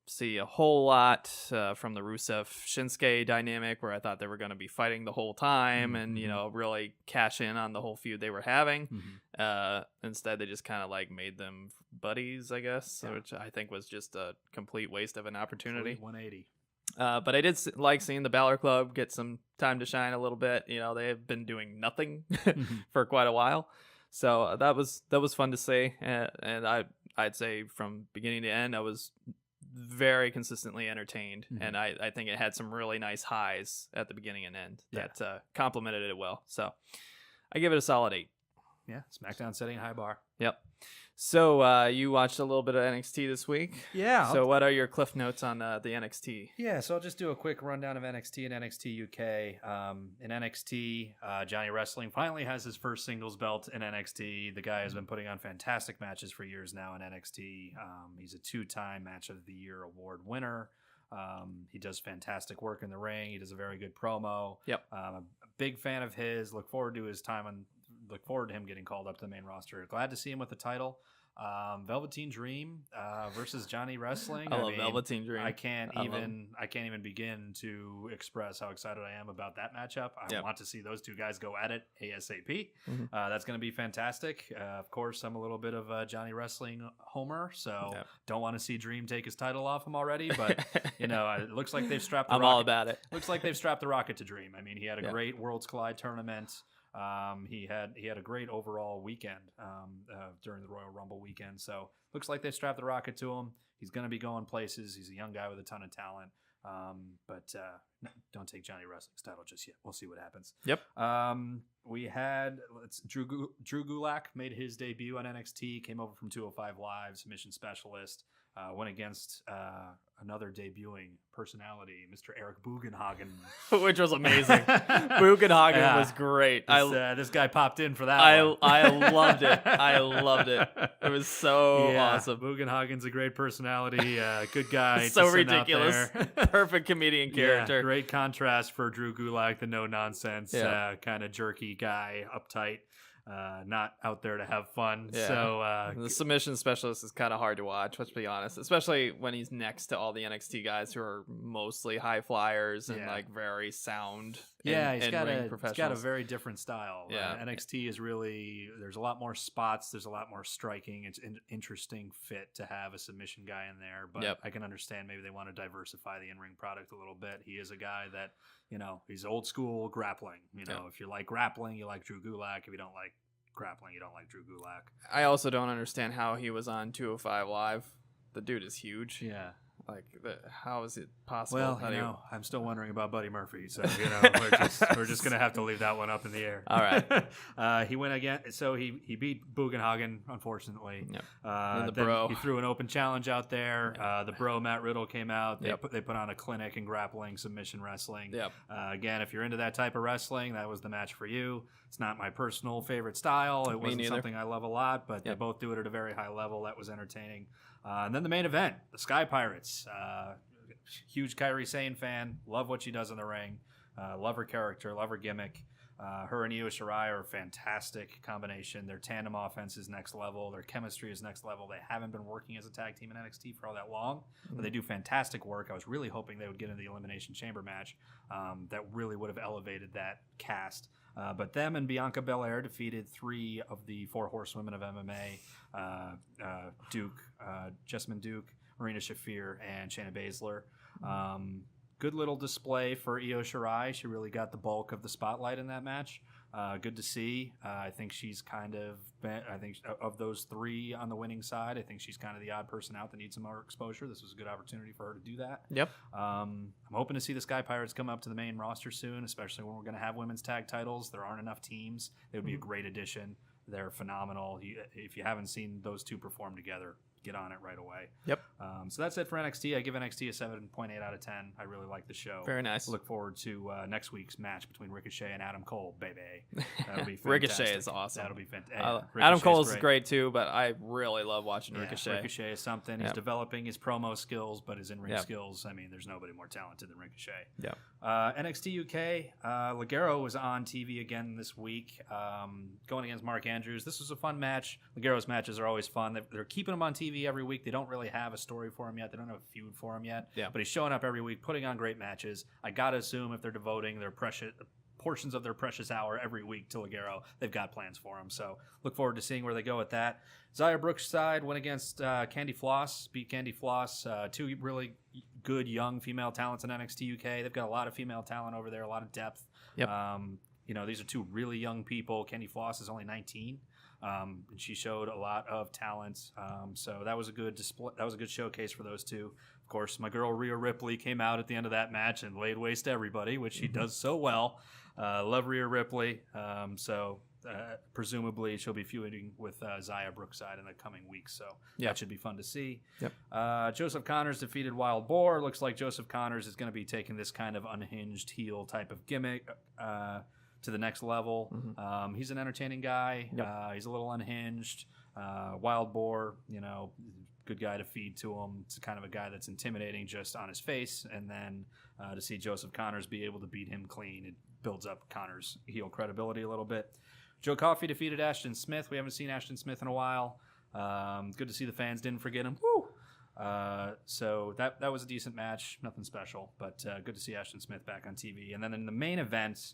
see a whole lot from the Rusev Shinsuke dynamic, where I thought they were going to be fighting the whole time and really cash in on the whole feud they were having. Instead, they just kind of made them buddies, I guess, which I think was just a complete waste of an opportunity. 180. But I did like seeing the Balor Club get some time to shine a little bit. They have been doing nothing for quite a while, so that was fun to see. And I'd say from beginning to end, I was very consistently entertained, and I think it had some really nice highs at the beginning and end that complemented it well. So I give it a solid 8. Yeah, SmackDown setting a high bar. Yep. So you watched a little bit of NXT this week. Yeah. So what are your cliff notes on the NXT? Yeah, so I'll just do a quick rundown of NXT and NXT UK. In NXT, Johnny Wrestling finally has his first singles belt in NXT. The guy has been putting on fantastic matches for years now in NXT. He's a 2-time Match of the Year award winner. He does fantastic work in the ring. He does a very good promo. Yep. I'm a big fan of his. Look forward to him getting called up to the main roster. Glad to see him with the title. Velveteen Dream versus Johnny Wrestling. I love Velveteen Dream. I can't even begin to express how excited I am about that matchup. I want to see those two guys go at it ASAP. That's going to be fantastic. Of course, I'm a little bit of a Johnny Wrestling homer, so don't want to see Dream take his title off him already. But it looks like they've strapped. I'm all about it. Looks like they've strapped the rocket to Dream. I mean, he had a great Worlds Collide tournament. He had a great overall weekend during the Royal Rumble weekend. So looks like they strapped the rocket to him. He's going to be going places. He's a young guy with a ton of talent. But don't take Johnny Wrestling's title just yet. We'll see what happens. Yep. We had Drew Gulak made his debut on NXT. Came over from 205 Live, submission specialist. Went against another debuting personality, Mr. Eric Bugenhagen, which was amazing. Bugenhagen was great. This guy popped in for that. I loved it. I loved it. It was so awesome. Bugenhagen's a great personality, good guy. So ridiculous. Perfect comedian character. Yeah, great contrast for Drew Gulak, the no nonsense, kind of jerky guy, uptight. Not out there to have fun. Yeah. So the submission specialist is kind of hard to watch, let's be honest, especially when he's next to all the NXT guys who are mostly high flyers and like very sound. He's got a very different style. Yeah. NXT is really, there's a lot more spots, there's a lot more striking. It's an interesting fit to have a submission guy in there, but I can understand maybe they want to diversify the in-ring product a little bit. He is a guy that, he's old school grappling. If you like grappling, you like Drew Gulak. If you don't like grappling, you don't like Drew Gulak. I also don't understand how he was on 205 Live. The dude is huge. Yeah. Like, how is it possible? Well, I'm still wondering about Buddy Murphy, so we're just gonna have to leave that one up in the air. All right. He went again, so he beat Bugenhagen, unfortunately. Yep. And the Bro. He threw an open challenge out there. Yep. The Bro Matt Riddle came out. They Yep. put on a clinic in grappling, submission wrestling. Yep. Again, if you're into that type of wrestling, that was the match for you. It's not my personal favorite style. It wasn't something I love a lot, but they both do it at a very high level. That was entertaining. And then the main event, the Sky Pirates. Huge Kairi Sane fan. Love what she does in the ring. Love her character. Love her gimmick. Her and Io Shirai are a fantastic combination. Their tandem offense is next level. Their chemistry is next level. They haven't been working as a tag team in NXT for all that long, but they do fantastic work. I was really hoping they would get into the Elimination Chamber match. That really would have elevated that cast. But them and Bianca Belair defeated 3 of the 4 horsewomen of MMA, Jessamine Duke, Marina Shafir, and Shayna Baszler. Good little display for Io Shirai. She really got the bulk of the spotlight in that match. Good to see. I think she's kind of of those 3 on the winning side, I think she's kind of the odd person out that needs some more exposure. This was a good opportunity for her to do that. Yep. I'm hoping to see the Sky Pirates come up to the main roster soon, especially when we're going to have women's tag titles. There aren't enough teams. They would be a great addition. They're phenomenal. If you haven't seen those 2 perform together, get on it right away. Yep. So that's it for NXT. I give NXT a 7.8 out of 10. I really like the show. Very nice. Look forward to next week's match between Ricochet and Adam Cole, baby. That'll be fantastic. Ricochet is awesome. That'll be fantastic. Adam Cole is great too, but I really love watching Ricochet. Ricochet is something. He's developing his promo skills, but his in-ring skills, I mean, there's nobody more talented than Ricochet. Yeah. NXT UK, Ligero was on TV again this week, going against Mark Andrews. This was a fun match. Ligero's matches are always fun. They're keeping him on TV every week. They don't really have a story for him yet. They don't have a feud for him yet. Yeah. But he's showing up every week, putting on great matches. I gotta assume if they're devoting their portions of their precious hour every week to Ligero, they've got plans for him. So look forward to seeing where they go with that. Zaya Brookside went against Candy Floss, beat Candy Floss. 2 really good young female talents in NXT UK. They've got a lot of female talent over there, a lot of depth. Yep. These are 2 really young people. Candy Floss is only 19. And she showed a lot of talent. So that was a good display. That was a good showcase for those 2. Of course, my girl Rhea Ripley came out at the end of that match and laid waste to everybody, which she does so well. Love Rhea Ripley. Presumably she'll be feuding with Zaya Brookside in the coming weeks. So that should be fun to see. Yep. Joseph Connors defeated Wild Boar. Looks like Joseph Connors is going to be taking this kind of unhinged heel type of gimmick to the next level. Mm-hmm. He's an entertaining guy. Yep. He's a little unhinged. Wild Boar, good guy to feed to him. It's kind of a guy that's intimidating just on his face. And then to see Joseph Connors be able to beat him clean, it builds up Connors' heel credibility a little bit. Joe Coffey defeated Ashton Smith. We haven't seen Ashton Smith in a while. Good to see the fans didn't forget him. Woo! So that was a decent match. Nothing special, but good to see Ashton Smith back on TV. And then in the main event,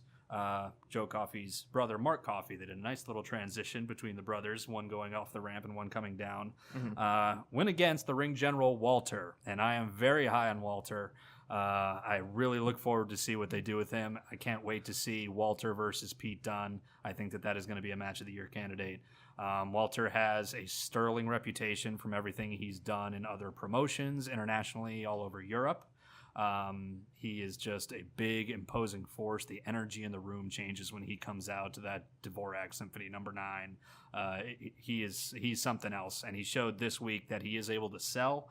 Joe Coffey's brother, Mark Coffey, they did a nice little transition between the brothers, one going off the ramp and one coming down. Mm-hmm. Went against the ring general, Walter. And I am very high on Walter. I really look forward to see what they do with him. I can't wait to see Walter versus Pete Dunne. I think that is going to be a match of the year candidate. Walter has a sterling reputation from everything he's done in other promotions internationally all over Europe. He is just a big, imposing force. The energy in the room changes when he comes out to that Dvorak Symphony No. 9. He's something else, and he showed this week that he is able to sell.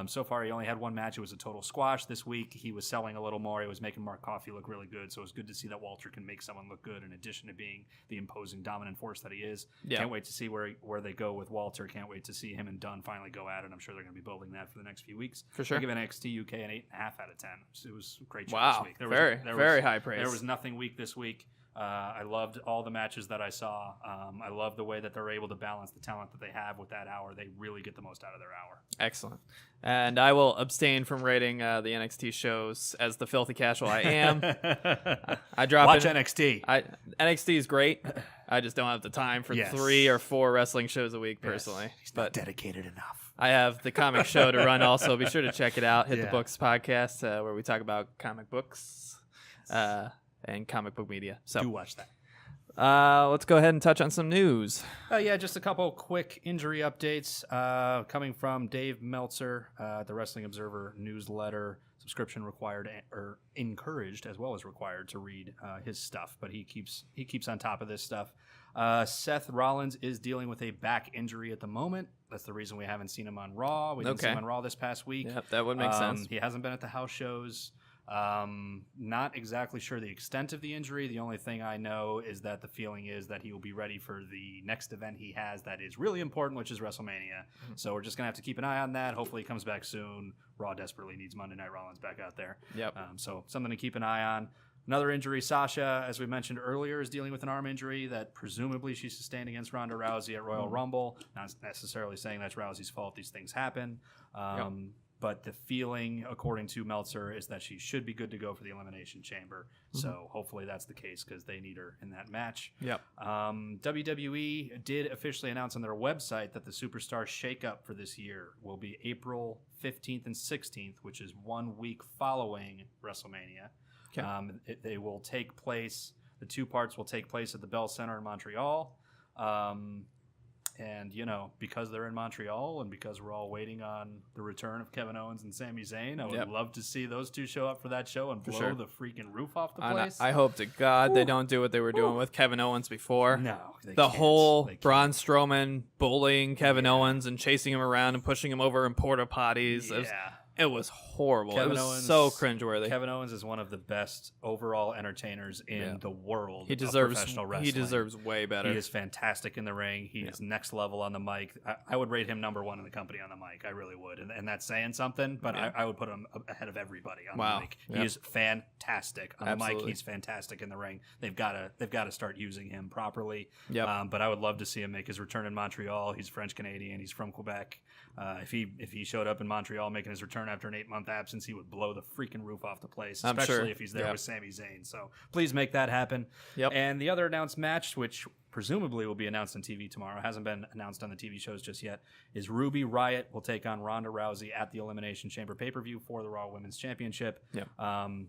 So far, he only had one match. It was a total squash. This week, he was selling a little more. He was making Mark Coffey look really good, so it was good to see that Walter can make someone look good in addition to being the imposing, dominant force that he is. Yeah. Can't wait to see where they go with Walter. Can't wait to see him and Dunn finally go at it. I'm sure they're going to be building that for the next few weeks. For sure. I give NXT UK an 8.5 out of 10. It was a great show Wow. this week. Very high praise. There was nothing weak this week. I loved all the matches that I saw. I love the way that they're able to balance the talent that they have with that hour. They really get the most out of their hour. Excellent. And I will abstain from rating the NXT shows as the filthy casual I am. I drop Watch in, NXT. NXT is great. I just don't have the time for 3 or 4 wrestling shows a week personally. He's not dedicated enough. I have the comic show to run also. Be sure to check it out. Hit the Books podcast where we talk about comic books and comic book media. So do watch that. Let's go ahead and touch on some news. Just a couple quick injury updates coming from Dave Meltzer, the Wrestling Observer newsletter. Subscription required or encouraged as well as required to read his stuff, but he keeps on top of this stuff. Seth Rollins is dealing with a back injury at the moment. That's the reason we haven't seen him on Raw. We didn't see him on Raw this past week. Yep, that would make sense. He hasn't been at the house shows. Not exactly sure the extent of the injury. The only thing I know is that the feeling is that he will be ready for the next event he has that is really important, which is WrestleMania. So we're just going to have to keep an eye on that. Hopefully he comes back soon. Raw desperately needs Monday Night Rollins back out there. Yep. So something to keep an eye on. Another injury, Sasha, as we mentioned earlier, is dealing with an arm injury that presumably she sustained against Ronda Rousey at Royal Rumble. Not necessarily saying that's Rousey's fault. These things happen. But the feeling, according to Meltzer, is that she should be good to go for the Elimination Chamber. So hopefully that's the case because they need her in that match. Yep. WWE did officially announce on their website that the Superstar Shakeup for this year will be April 15th and 16th, which is 1 week following WrestleMania. Okay. They will take place, the 2 parts will take place at the Bell Center in Montreal. And, because they're in Montreal and because we're all waiting on the return of Kevin Owens and Sami Zayn, I would love to see those 2 show up for that show and blow the freaking roof off the place. I hope to God they don't do what they were doing with Kevin Owens before. No, the whole Braun Strowman bullying Kevin Owens and chasing him around and pushing him over in porta potties. It was horrible. Kevin Owens, so cringeworthy. Kevin Owens is one of the best overall entertainers in the world. He deserves of professional wrestling. He deserves way better. He is fantastic in the ring. He is next level on the mic. I would rate him number 1 in the company on the mic. I really would, and that's saying something. But I would put him ahead of everybody on the mic. He is fantastic on the mic. He's fantastic in the ring. They've got to start using him properly. Yep. But I would love to see him make his return in Montreal. He's French Canadian. He's from Quebec. If he showed up in Montreal making his return after an 8-month absence, he would blow the freaking roof off the place, especially if he's there with Sami Zayn. So please make that happen. Yep. And the other announced match, which presumably will be announced on TV tomorrow, hasn't been announced on the TV shows just yet, is Ruby Riott will take on Ronda Rousey at the Elimination Chamber pay-per-view for the Raw Women's Championship. Yep.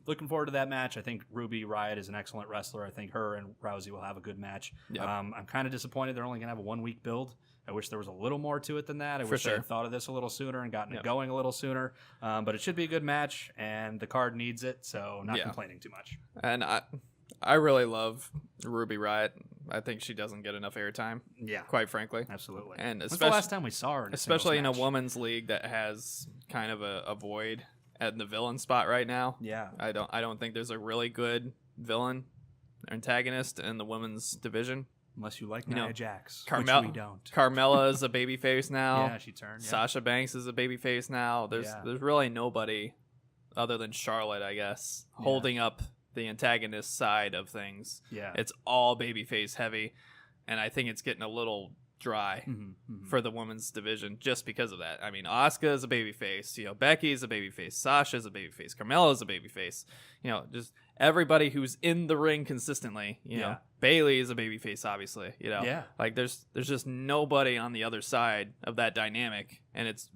Looking forward to that match. I think Ruby Riott is an excellent wrestler. I think her and Rousey will have a good match. Yep. I'm kind of disappointed they're only going to have a 1-week build. I wish there was a little more to it than that. I wish they had thought of this a little sooner and gotten it going a little sooner. But it should be a good match, and the card needs it, so not complaining too much. And I really love Ruby Riott. I think she doesn't get enough airtime. Yeah, quite frankly, absolutely. And when's the last time we saw her? Especially in a women's league that has kind of a void at the villain spot right now. Yeah, I don't think there's a really good villain or antagonist in the women's division. Unless you like Nia Jax, which we don't. Carmella is a babyface now. Yeah, she turned. Yeah. Sasha Banks is a babyface now. There's really nobody other than Charlotte, I guess, holding up the antagonist side of things. Yeah, it's all babyface heavy, and I think it's getting a little dry for the women's division just because of that. I mean, Asuka is a babyface. Becky is a babyface. Sasha is a babyface. Carmella is a babyface. Just everybody who's in the ring consistently. You know, Bayley is a babyface, obviously. Like there's just nobody on the other side of that dynamic, and it's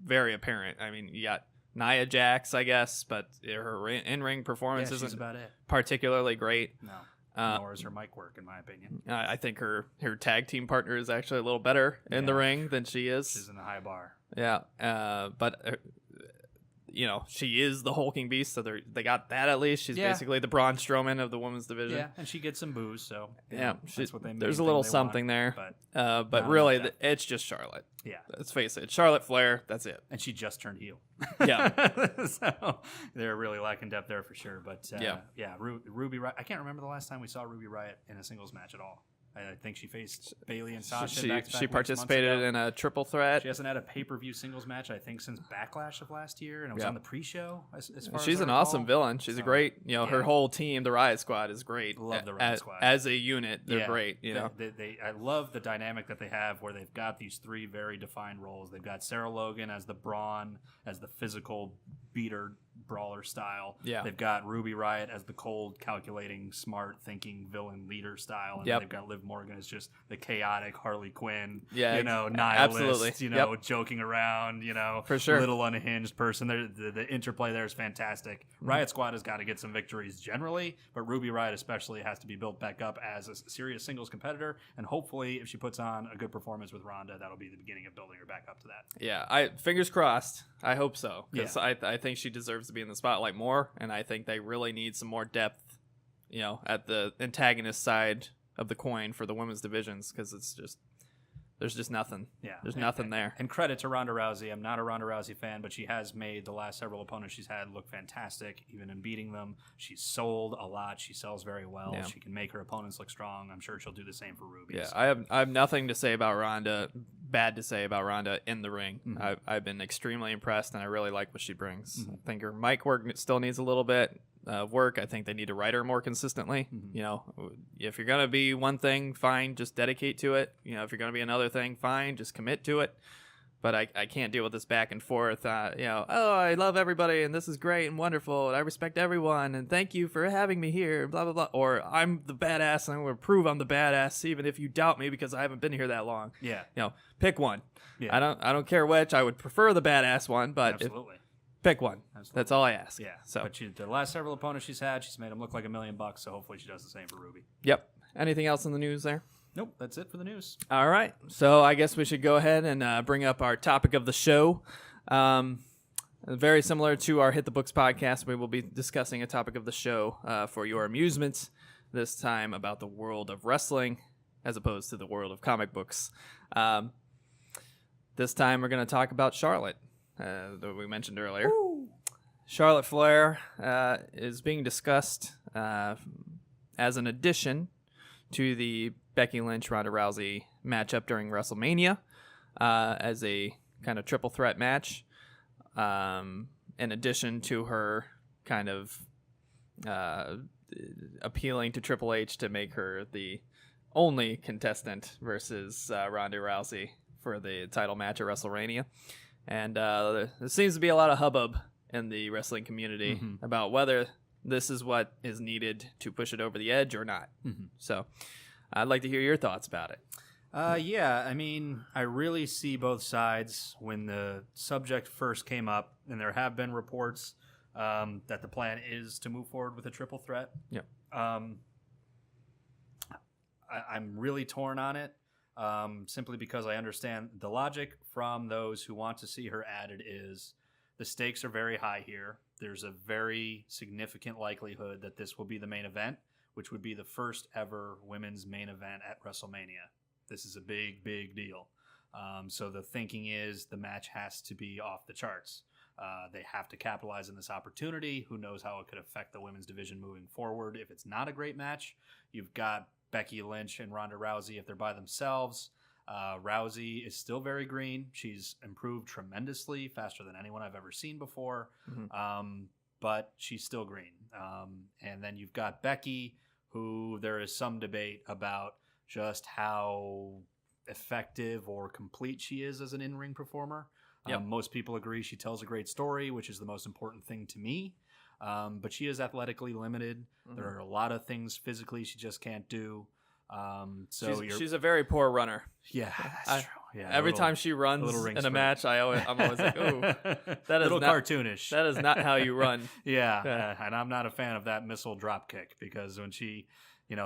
very apparent. I mean, you got Nia Jax, I guess, but her in-ring performance isn't about it. Particularly great. No. Nor is her mic work, in my opinion. I think her tag team partner is actually a little better in the ring than she is. She's in a high bar. Yeah, but she is the hulking beast, so they got that at least. She's basically the Braun Strowman of the women's division. Yeah, and she gets some booze, so that's what there's a little something there. But really, it's just Charlotte. Yeah. Let's face it. Charlotte Flair, that's it. And she just turned heel. Yeah. So they're really lacking depth there for sure. But Ruby Riott. I can't remember the last time we saw Ruby Riott in a singles match at all. I think she faced Bayley and Sasha. She participated in a triple threat. She hasn't had a pay-per-view singles match, I think, since Backlash of last year, and it was on the pre-show. As far She's as an awesome villain. She's a great, her whole team, the Riot Squad, is great. Love the Riot Squad as a unit. They're great. I love the dynamic that they have, where they've got these three very defined roles. They've got Sarah Logan as the brawn, as the physical beater, brawler style. Yeah. They've got Ruby Riott as the cold, calculating, smart, thinking villain leader style. And then they've got Liv Morgan as just the chaotic Harley Quinn, nihilist, absolutely. joking around, for sure, little unhinged person. The interplay there is fantastic. Riot Squad has got to get some victories generally, but Ruby Riott especially has to be built back up as a serious singles competitor. And hopefully, if she puts on a good performance with Ronda, that'll be the beginning of building her back up to that. Yeah, fingers crossed. I hope so, because I think she deserves to be in the spotlight more, and I think they really need some more depth, at the antagonist side of the coin for the women's divisions, because there's just nothing. Yeah, there's nothing there. And credit to Ronda Rousey. I'm not a Ronda Rousey fan, but she has made the last several opponents she's had look fantastic, even in beating them. She's sold a lot. She sells very well. Yeah. She can make her opponents look strong. I'm sure she'll do the same for Ruby. Yeah, I have nothing to say about Ronda, bad to say about Ronda in the ring. Mm-hmm. I've been extremely impressed, and I really like what she brings. Mm-hmm. I think her mic work still needs a little bit of work. I think they need to write her more consistently. Mm-hmm. If you're going to be one thing, fine, just dedicate to it. If you're going to be another thing, fine, just commit to it. But I can't deal with this back and forth. I love everybody, and this is great and wonderful, and I respect everyone, and thank you for having me here, blah, blah, blah. Or I'm the badass, and I'm going to prove I'm the badass, even if you doubt me because I haven't been here that long. Yeah. Pick one. Yeah. I don't care which. I would prefer the badass one, but absolutely. Pick one. Absolutely. That's all I ask. Yeah. So, but the last several opponents she's had, she's made them look like $1 million. So hopefully she does the same for Ruby. Yep. Anything else in the news there? Nope. That's it for the news. All right. So I guess we should go ahead and bring up our topic of the show. Very similar to our Hit the Books podcast, we will be discussing a topic of the show for your amusement. This time about the world of wrestling, as opposed to the world of comic books. This time we're going to talk about Charlotte. That we mentioned earlier. Woo! Charlotte Flair is being discussed as an addition to the Becky Lynch-Ronda Rousey matchup during WrestleMania as a kind of triple threat match, in addition to her kind of appealing to Triple H to make her the only contestant versus Ronda Rousey for the title match at WrestleMania. And there seems to be a lot of hubbub in the wrestling community about whether this is what is needed to push it over the edge or not. Mm-hmm. So I'd like to hear your thoughts about it. I mean, I really see both sides. When the subject first came up, and there have been reports that the plan is to move forward with a triple threat. Yep. I'm really torn on it. Simply because I understand the logic from those who want to see her added is the stakes are very high here. There's a very significant likelihood that this will be the main event, which would be the first ever women's main event at WrestleMania. This is a big, big deal. So the thinking is the match has to be off the charts. They have to capitalize on this opportunity. Who knows how it could affect the women's division moving forward. If it's not a great match, you've got Becky Lynch and Ronda Rousey if they're by themselves. Rousey is still very green. She's improved tremendously, faster than anyone I've ever seen before. Mm-hmm. But she's still green. And then you've got Becky, who there is some debate about just how effective or complete she is as an in-ring performer. Yep. Most people agree she tells a great story, which is the most important thing to me. But she is athletically limited. Mm-hmm. There are a lot of things physically she just can't do. She's a very poor runner. Yeah, that's true. Yeah, every time she runs in a match, I'm always like, "Ooh, that is not cartoonish. That is not how you run." Yeah, and I'm not a fan of that missile drop kick, because when she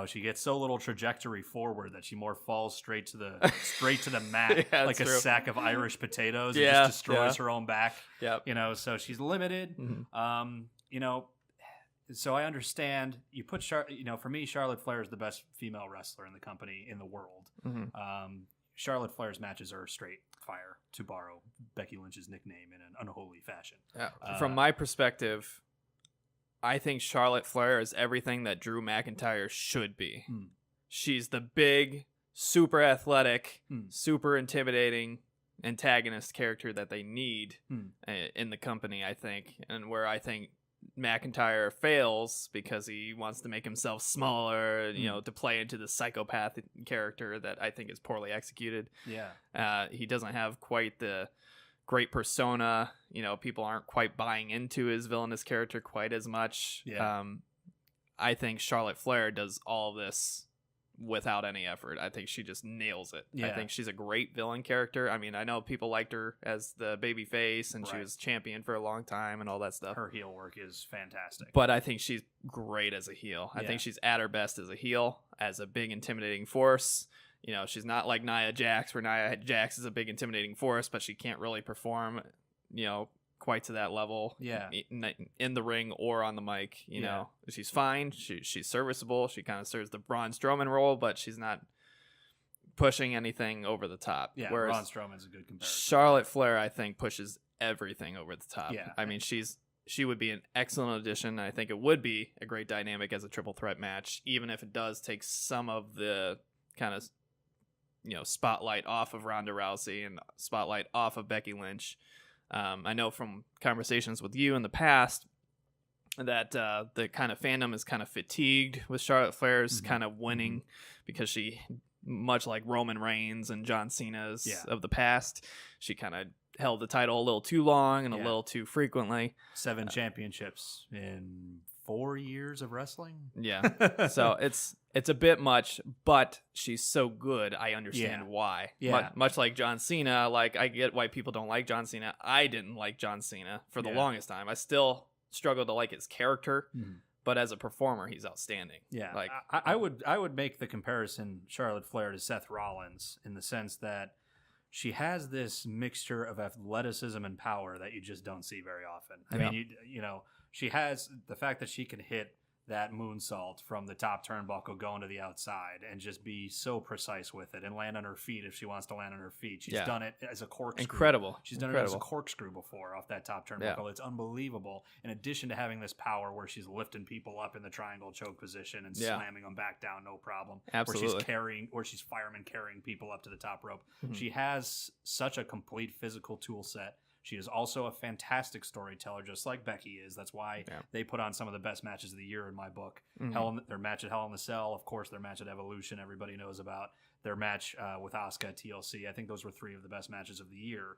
she gets so little trajectory forward that she more falls straight to the mat Yeah, like a true. sack of Irish potatoes and Yeah, just destroys her own back. Yep. So she's limited. So I understand you put for me, Charlotte Flair is the best female wrestler in the company in the world. Charlotte Flair's matches are straight fire, to borrow Becky Lynch's nickname in an unholy fashion. From my perspective, I think Charlotte Flair is everything that Drew McIntyre should be. She's the big, super athletic, super intimidating antagonist character that they need in the company, I think. And where I think McIntyre fails because he wants to make himself smaller, to play into the psychopath character that I think is poorly executed. Yeah. He doesn't have quite the great persona. People aren't quite buying into his villainous character quite as much. Yeah. I think Charlotte Flair does all of this without any effort. I think she just nails it. Yeah. I think she's a great villain character. I mean, I know people liked her as the baby face, and she Right. was champion for a long time and all that stuff. Her heel work is fantastic. But I think she's great as a heel. I Yeah. think she's at her best as a heel, as a big intimidating force. She's not like Nia Jax, where Nia Jax is a big intimidating force, but she can't really perform, quite to that level. Yeah. In the ring or on the mic. Yeah. She's fine. She's serviceable. She kind of serves the Braun Strowman role, but she's not pushing anything over the top. Yeah, Whereas Braun Strowman's a good comparison. Charlotte Flair, I think, pushes everything over the top. Yeah. I mean, she would be an excellent addition. I think it would be a great dynamic as a triple threat match, even if it does take some of the kind of spotlight off of Ronda Rousey and spotlight off of Becky Lynch. I know from conversations with you in the past that the kind of fandom is kind of fatigued with Charlotte Flair's kind of winning because she, much like Roman Reigns and John Cena's of the past, she kind of held the title a little too long and a little too frequently. 7 championships in 4 years of wrestling. Yeah. So it's a bit much, but she's so good. I understand why. Yeah. Much like John Cena, like I get why people don't like John Cena. I didn't like John Cena for the longest time. I still struggle to like his character, but as a performer, he's outstanding. Yeah. Like I would make the comparison Charlotte Flair to Seth Rollins in the sense that she has this mixture of athleticism and power that you just don't see very often. I mean, she has the fact that she can hit that moonsault from the top turnbuckle going to the outside and just be so precise with it and land on her feet if she wants to land on her feet. She's done it as a corkscrew. Incredible. She's done it as a corkscrew before off that top turnbuckle. It's unbelievable. In addition to having this power where she's lifting people up in the triangle choke position and slamming them back down, no problem. Absolutely. Where she's fireman carrying people up to the top rope. She has such a complete physical tool set. She is also a fantastic storyteller, just like Becky is. That's why they put on some of the best matches of the year in my book. Their match at Hell in the Cell, of course, their match at Evolution, everybody knows about. Their match with Asuka at TLC. I think those were 3 of the best matches of the year.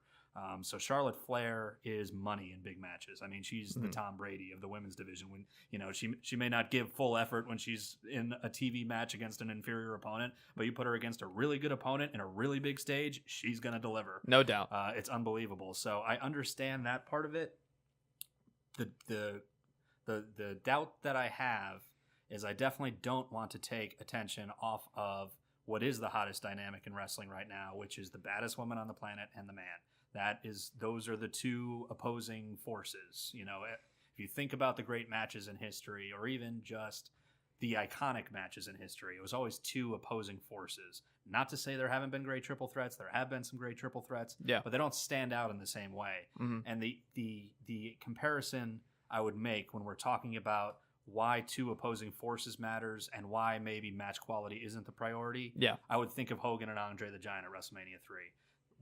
So Charlotte Flair is money in big matches. I mean, she's the Tom Brady of the women's division. When she may not give full effort when she's in a TV match against an inferior opponent, but you put her against a really good opponent in a really big stage, she's gonna deliver. No doubt. It's unbelievable. So I understand that part of it. The doubt that I have is I definitely don't want to take attention off of what is the hottest dynamic in wrestling right now, which is the baddest woman on the planet and the man. Those are the 2 opposing forces. If you think about the great matches in history, or even just the iconic matches in history, it was always 2 opposing forces. Not to say there haven't been great triple threats. There have been some great triple threats, but they don't stand out in the same way. And the comparison I would make when we're talking about why 2 opposing forces matters and why maybe match quality isn't the priority, I would think of Hogan and Andre the Giant at WrestleMania 3.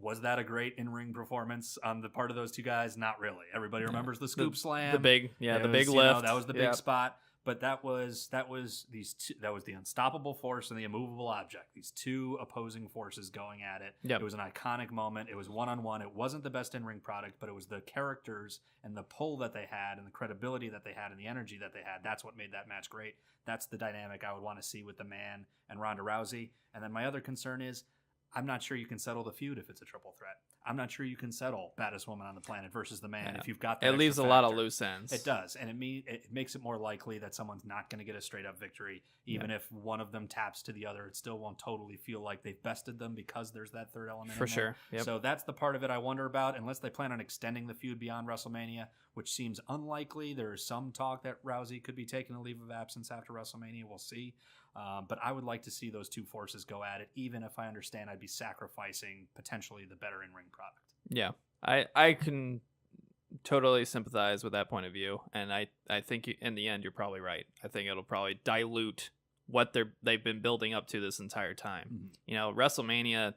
Was that a great in-ring performance on the part of those 2 guys? Not really. Everybody remembers the scoop slam, the big lift. That was the big spot. But that was the unstoppable force and the immovable object. These 2 opposing forces going at it. It was an iconic moment. It was one-on-one. It wasn't the best in-ring product, but it was the characters and the pull that they had and the credibility that they had and the energy that they had. That's what made that match great. That's the dynamic I would want to see with the Man and Ronda Rousey. And then my other concern is I'm not sure you can settle the feud if it's a triple threat. I'm not sure you can settle baddest woman on the planet versus the man if you've got that. It leaves a lot of loose ends. It does, and it makes it more likely that someone's not going to get a straight up victory. Even if one of them taps to the other, it still won't totally feel like they've bested them because there's that third element. For sure. Yep. So that's the part of it I wonder about. Unless they plan on extending the feud beyond WrestleMania, which seems unlikely. There is some talk that Rousey could be taking a leave of absence after WrestleMania. We'll see. But I would like to see those two forces go at it, even if I understand I'd be sacrificing potentially the better in-ring product. Yeah, I can totally sympathize with that point of view, and I think in the end you're probably right. I think it'll probably dilute what they've been building up to this entire time. Mm-hmm. You know, WrestleMania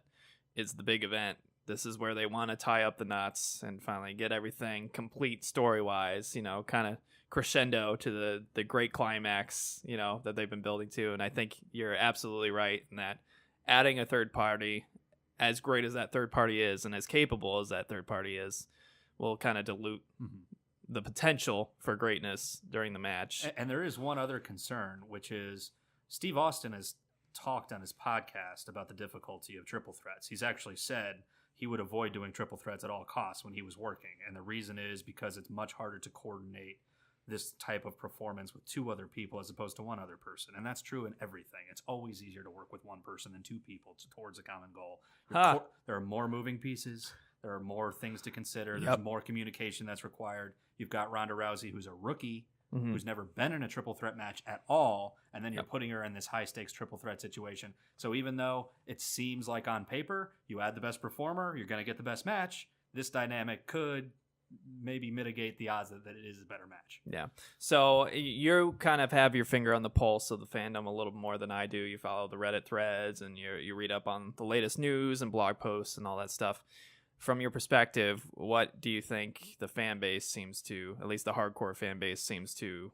is the big event. This is where they want to tie up the knots and finally get everything complete story-wise, you know, kind of crescendo to the great climax, you know, that they've been building to. And I think you're absolutely right in that adding a third party, as great as that third party is and as capable as that third party is, will kind of dilute the potential for greatness during the match. And there is one other concern, which is Steve Austin has talked on his podcast about the difficulty of triple threats. He's actually said he would avoid doing triple threats at all costs when he was working. And the reason is because it's much harder to coordinate this type of performance with two other people as opposed to one other person. And that's true in everything. It's always easier to work with one person than two people towards a common goal. There are more moving pieces. There are more things to consider. There's more communication that's required. You've got Ronda Rousey, who's a rookie, who's never been in a triple threat match at all, and then you're putting her in this high-stakes triple threat situation. So even though it seems like on paper, you add the best performer, you're going to get the best match, this dynamic could maybe mitigate the odds that it is a better match. Yeah. So you kind of have your finger on the pulse of the fandom a little more than I do. You follow the Reddit threads and you read up on the latest news and blog posts and all that stuff. From your perspective, what do you think the fan base seems to, at least the hardcore fan base seems to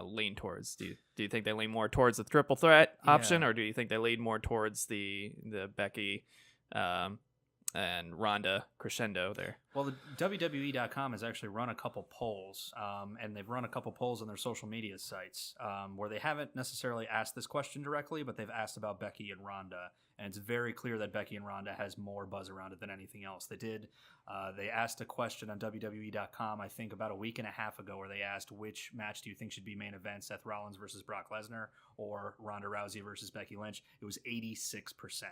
lean towards? Do you think they lean more towards the triple threat option, or do you think they lean more towards the Becky and Ronda crescendo there? Well, the WWE.com has actually run a couple polls, and they've run a couple polls on their social media sites where they haven't necessarily asked this question directly, but they've asked about Becky and Ronda. And it's very clear that Becky and Ronda has more buzz around it than anything else. They asked a question on WWE.com, I think about a week and a half ago, where they asked which match do you think should be main event, Seth Rollins versus Brock Lesnar or Ronda Rousey versus Becky Lynch? It was 86%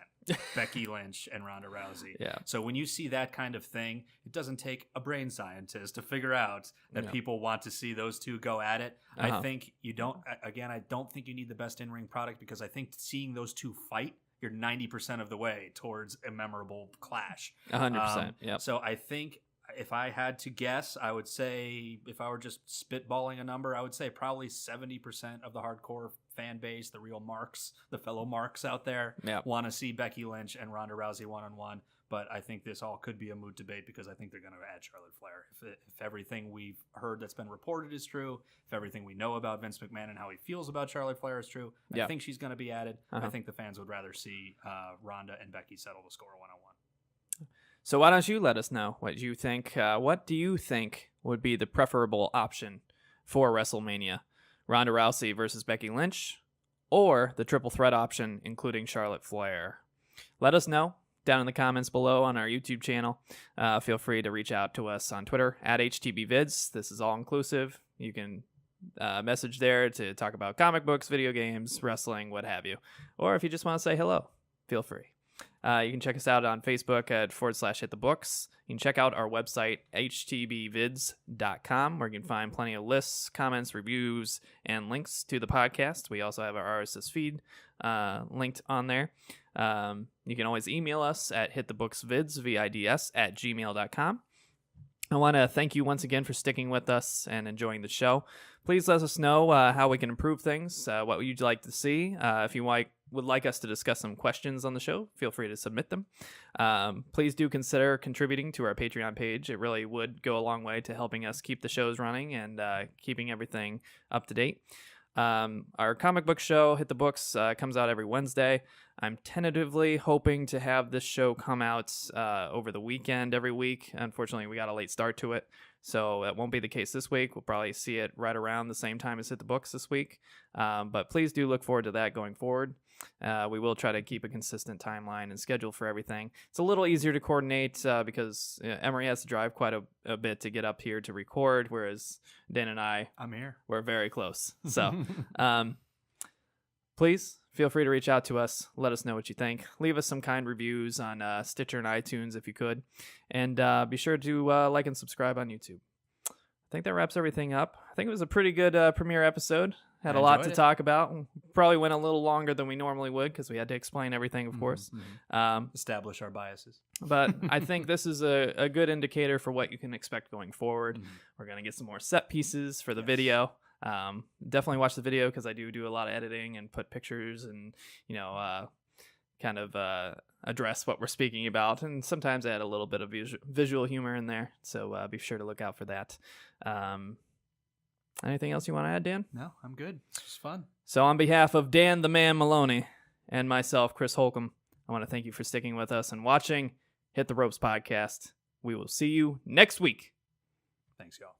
Becky Lynch and Ronda Rousey. Yeah. So when you see that kind of thing, it doesn't take a brain scientist to figure out that people want to see those two go at it. I think you don't, again, I don't think you need the best in-ring product, because I think seeing those two fight, you're 90% of the way towards a memorable clash. 100%. Yep. So I think if I had to guess, I would say, if I were just spitballing a number, I would say probably 70% of the hardcore fan base, the real marks, the fellow marks out there, want to see Becky Lynch and Ronda Rousey one-on-one. But I think this all could be a moot debate, because I think they're going to add Charlotte Flair. If everything we've heard that's been reported is true, if everything we know about Vince McMahon and how he feels about Charlotte Flair is true, I think she's going to be added. I think the fans would rather see Ronda and Becky settle the score one-on-one. So why don't you let us know what you think? What do you think would be the preferable option for WrestleMania? Ronda Rousey versus Becky Lynch, or the triple threat option, including Charlotte Flair? Let us know down in the comments below on our YouTube channel. Feel free to reach out to us on Twitter at HTBVids. This is all inclusive. You can message there to talk about comic books, video games, wrestling, what have you. Or if you just want to say hello, feel free. You can check us out on Facebook at /Hit the Books. You can check out our website, htbvids.com, where you can find plenty of lists, comments, reviews, and links to the podcast. We also have our RSS feed linked on there. You can always email us at hitthebooksvids, VIDS, @gmail.com. I want to thank you once again for sticking with us and enjoying the show. Please let us know how we can improve things, what you'd like to see. If you would like us to discuss some questions on the show, feel free to submit them. Please do consider contributing to our Patreon page. It really would go a long way to helping us keep the shows running and keeping everything up to date. Our comic book show, Hit the Books, comes out every Wednesday. I'm tentatively hoping to have this show come out over the weekend every week. Unfortunately, we got a late start to it, so that won't be the case this week. We'll probably see it right around the same time as Hit the Books this week. But please do look forward to that going forward. We will try to keep a consistent timeline and schedule for everything. It's a little easier to coordinate because Emery has to drive quite a bit to get up here to record, whereas Dan and I'm here. We're very close. So please feel free to reach out to us. Let us know what you think. Leave us some kind reviews on Stitcher and iTunes if you could. And be sure to like and subscribe on YouTube. I think that wraps everything up. I think it was a pretty good premiere episode. Had a lot to talk about. Probably went a little longer than we normally would because we had to explain everything, of course. Establish our biases. But I think this is a good indicator for what you can expect going forward. We're going to get some more set pieces for the video. Definitely watch the video because I do a lot of editing and put pictures and, kind of address what we're speaking about. And sometimes I add a little bit of visual humor in there. So be sure to look out for that. Anything else you want to add, Dan? No, I'm good. It's just fun. So on behalf of Dan the Man Maloney and myself, Chris Holcomb, I want to thank you for sticking with us and watching Hit the Ropes podcast. We will see you next week. Thanks, y'all.